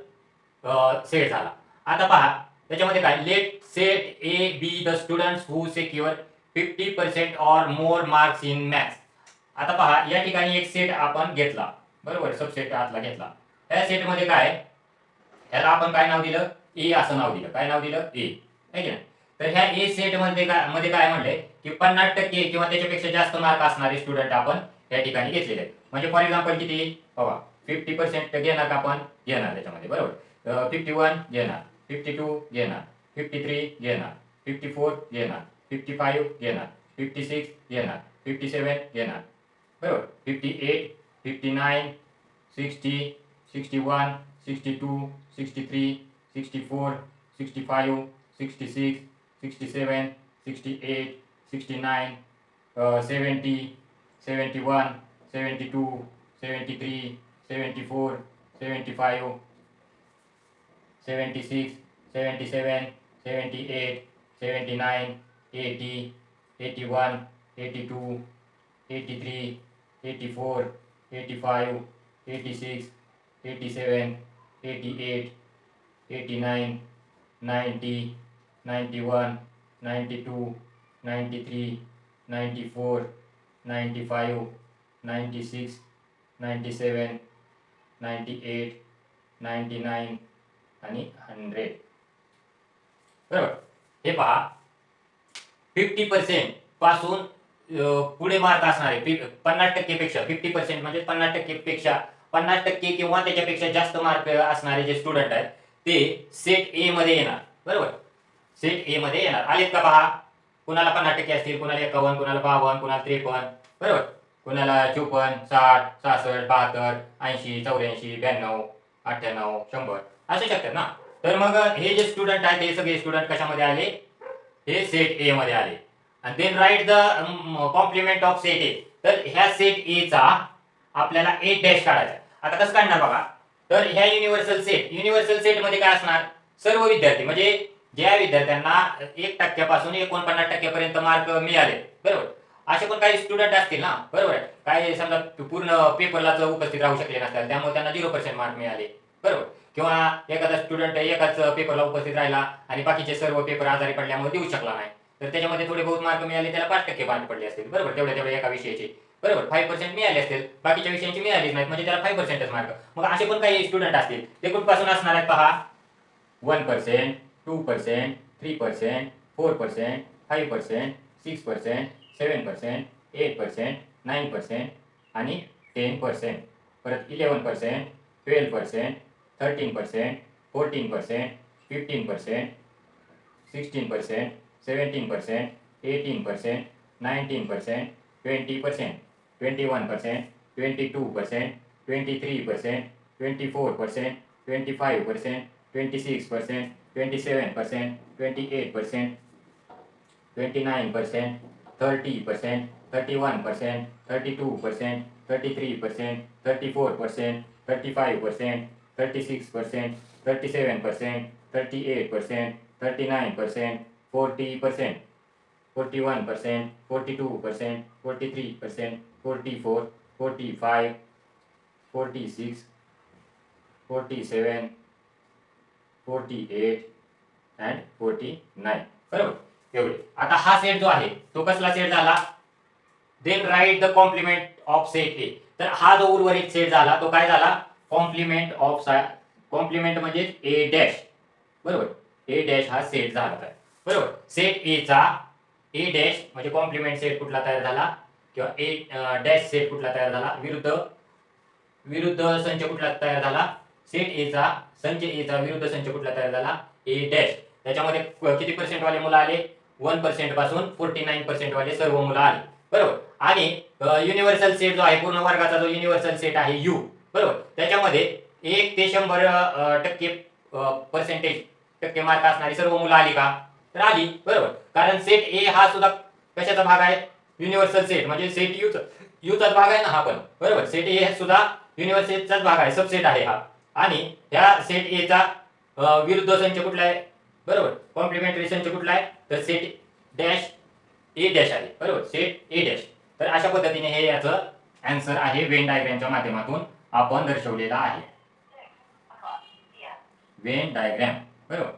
सेट झाला. आता पहा त्याच्यामध्ये काय, let set A be the students who secure 50% or more marks in maths. आता पहा या ठिकाणी एक सेट आपण घेतला, बरोबर, सबसेट आतला घेतला. त्या सेट मध्ये काय, याला आपण काय नाव दिलं, ए असं नाव दिलं. काय नाव दिलं, ए, आहे की नाही. तर ह्या ए सेट मध्ये काय म्हणले की 50% किंवा त्याच्यापेक्षा जास्त मार्क असणारे स्टुडंट आपण या ठिकाणी घेतलेले आहेत. म्हणजे फॉर एक्झाम्पल किती, बघा 50% घेणार का आपण, घेणार त्याच्यामध्ये, बरोबर. 51 घेणार, 52 घेणार, 53 घेणार, 54 घेणार, 55 घेणार, 56 घेणार, 57 घेणार, बरोबर. 58, 59, 60, 61, 62, 63, 64, 65, 66, 67, 68, 69, 70, 71, 72, 73, 74, 75, 76, 77, 78, 79, 80, 81, 82, 83, 84, 85, 86, 87, 88, 89, 90, 91, 92, 93, 94, 95, 96, 97, 98, 99 आणि 100, बरोबर. हे पहा 50% पासून पुढे मार्क असणारे 50% पेक्षा, 50% म्हणजे 50% पेक्षा 50% किंवा त्याच्यापेक्षा जास्त मार्क असणारे जे स्टुडंट आहेत ते सेट ए मध्ये येणार, बरोबर. सेट ए मध्ये येणार. आलेत का पहा, कुणाला 50% असतील, कुणाला 51, कुणाला 52, कुणाला 53, बरोबर, कुणाला 54, 60, 66, 72, 80, 84, 92, 98, 100 असू शकतात ना. तर मग हे जे स्टुडंट आहेत हे सगळे स्टुडंट कशामध्ये आले, हे सेट ए मध्ये आले. आणि then write the complement of set A. तर ह्या सेट ए चा आपल्याला ए डॅश काढायचा. आता कसं काढणार बघा, तर ह्या युनिव्हर्सल सेट मध्ये काय असणार, सर्व विद्यार्थी म्हणजे ज्या विद्यार्थ्यांना 1% पासून 49% पर्यंत मार्क मिळाले, बरोबर. असे पण काही स्टुडंट असतील ना, बरोबर आहे. काही समजा पूर्ण पेपरला उपस्थित राहू शकले नसतील, त्यामुळे त्यांना 0% मार्क मिळाले, बरोबर. किंवा एखादा स्टुडंट एकाच पेपरला उपस्थित राहिला आणि बाकीचे सर्व पेपर आजारी पडल्यामुळे देऊ शकला नाही, तर त्याच्यामध्ये थोडे बहुत मार्क मिळाले, त्याला 5% मार्क पडले असतील, बरोबर. तेवढ्या एका विषयाचे, बरोबर. 5% मिळाले असतील, बाकीच्या विषयांची मिळालीच नाहीत, म्हणजे त्याला 5%च मार्क. मग असे पण काही स्टुडंट असतील, ते कुठपासून असणार आहेत पहा, 1%, 2%, 3%, 4%, 5%, 6%, 7%, 8%, 9% आणि 10%, परत 11%, 12%, 13%, 14%, 15%, 16%, 17%, 18%, 19%, 20%, 21%, 22%, 23%, 24%, 25%, 26%, 27%, 28%, 29%, 30%, 31%, 32%, 33%, 34%, 35%, 36%, 37%, 38%, 39%, 40%, 41%, 42%, 43%, 44, 45, 46, 47, 48 and 49, बरोबर. एवढे. आता हा सेट जो आहे तो कसला सेट झाला, then write the complement of set A. तर हा जो उर्वरित सेट झाला तो काय झाला, कॉम्प्लिमेंट म्हणजे ए डॅश, बरोबर. ए डॅश हा सेट झाला आहे, बरोबर. सेट ए चा ए डॅश म्हणजे कॉम्प्लिमेंट सेट कुठला तयार झाला, किंवा ए डॅश सेट कुठला तयार झाला, विरुद्ध विरुद्ध संच कुठला तयार झाला, सेट ए चा संच ए चा विरुद्ध संच कुठला तयार झाला, ए डॅश. त्याच्यामध्ये किती पर्सेंट वाले मुलं आले, 1% पासून 49% वाले सर्व मुलं आले, बरोबर. आणि युनिव्हर्सल सेट जो आहे, पूर्ण वर्गाचा जो युनिव्हर्सल सेट आहे यू, बरोबर, त्याच्यामध्ये 1 ते 100% पर्सेंटेज टक्के मार्क असणारी सर्व मुलं आली का, तर आली, बरोबर. कारण सेट ए हा सुद्धा कशाचा भाग आहे, युनिव्हर्सल सेट, म्हणजे सेट यूचाच भाग आहे ना हा पण, बरोबर. सेट ए सुद्धा युनिव्हर्सलचाच भाग आहे, सबसेट आहे हा. आणि ह्या सेट ए चा विरुद्ध संच कुठला आहे, बरोबर, कॉम्प्लिमेंटरी संच कुठला आहे, तर सेट डॅश ए डॅश आहे, बरोबर, सेट ए डॅश. तर अशा पद्धतीने हे याचं आन्सर आहे, वेन डायग्रॅमच्या माध्यमातून आपण दर्शवलेला आहे. वेन डायग्रॅम, बरोबर.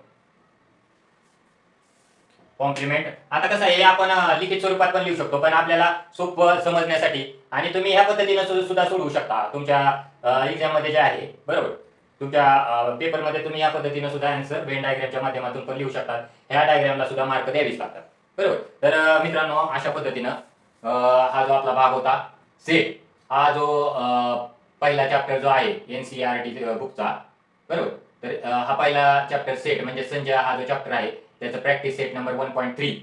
कॉम्प्लिमेंट आता कसं आहे, आपण लिखित स्वरूपात पण लिहू शकतो, पण आपल्याला सोपं समजण्यासाठी आणि तुम्ही ह्या पद्धतीने सुद्धा सोडवू शकता तुमच्या एक्झाम मध्ये जे आहे, बरोबर. तुमच्या पेपरमध्ये तुम्ही या पद्धतीने सुद्धा आन्सर वेन डायग्रॅमच्या माध्यमातून पण लिहू शकतात. ह्या डायग्रॅमला सुद्धा मार्क द्यावीच लागतात, बरोबर. तर मित्रांनो, अशा पद्धतीनं हा जो आपला भाग होता सेट, हा जो पहिला चॅप्टर जो आहे NCERT बुकचा, बरोबर. तर हा पहिला चॅप्टर सेट म्हणजे संजय हा जो चॅप्टर आहे त्याचा प्रॅक्टिस सेट नंबर 1.3,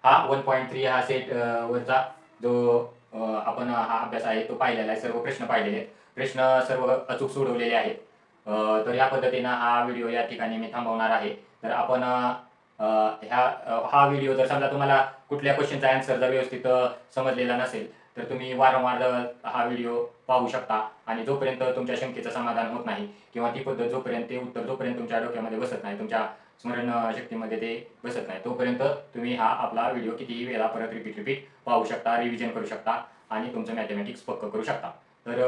हा 1.3 हा सेट वरचा जो आपण हा अभ्यास आहे तो पाहिलेला आहे. सर्व प्रश्न पाहिलेले आहेत, प्रश्न सर्व अचूक सोडवलेले आहेत. तर या पद्धतीनं हा व्हिडिओ या ठिकाणी मी थांबवणार आहे. तर आपण हा व्हिडिओ जर समजा तुम्हाला कुठल्या क्वेश्चनचा आन्सर जर व्यवस्थित समजलेला नसेल तर तुम्ही वारंवार हा व्हिडिओ पाहू शकता. आणि जोपर्यंत तुमच्या शंकेचं समाधान होत नाही किंवा ती पद्धत जोपर्यंत ते उत्तर जोपर्यंत तुमच्या डोक्यामध्ये बसत नाही, तुमच्या स्मरण शक्तीमध्ये ते बसत नाही, तोपर्यंत तुम्ही हा आपला व्हिडिओ कितीही वेळा परत रिपीट पाहू शकता, रिव्हिजन करू शकता आणि तुमचं मॅथमॅटिक्स पक्क करू शकता. तर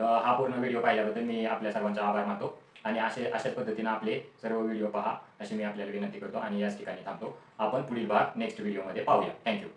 हा पूर्ण व्हिडिओ पाहिल्याबद्दल मी आपल्या सर्वांचा आभार मानतो आणि अशाच पद्धतीनं आपले सर्व व्हिडिओ पहा अशी मी आपल्याला विनंती करतो आणि याच ठिकाणी थांबतो. आपण पुढील भाग नेक्स्ट व्हिडिओमध्ये पाहूया. थँक्यू.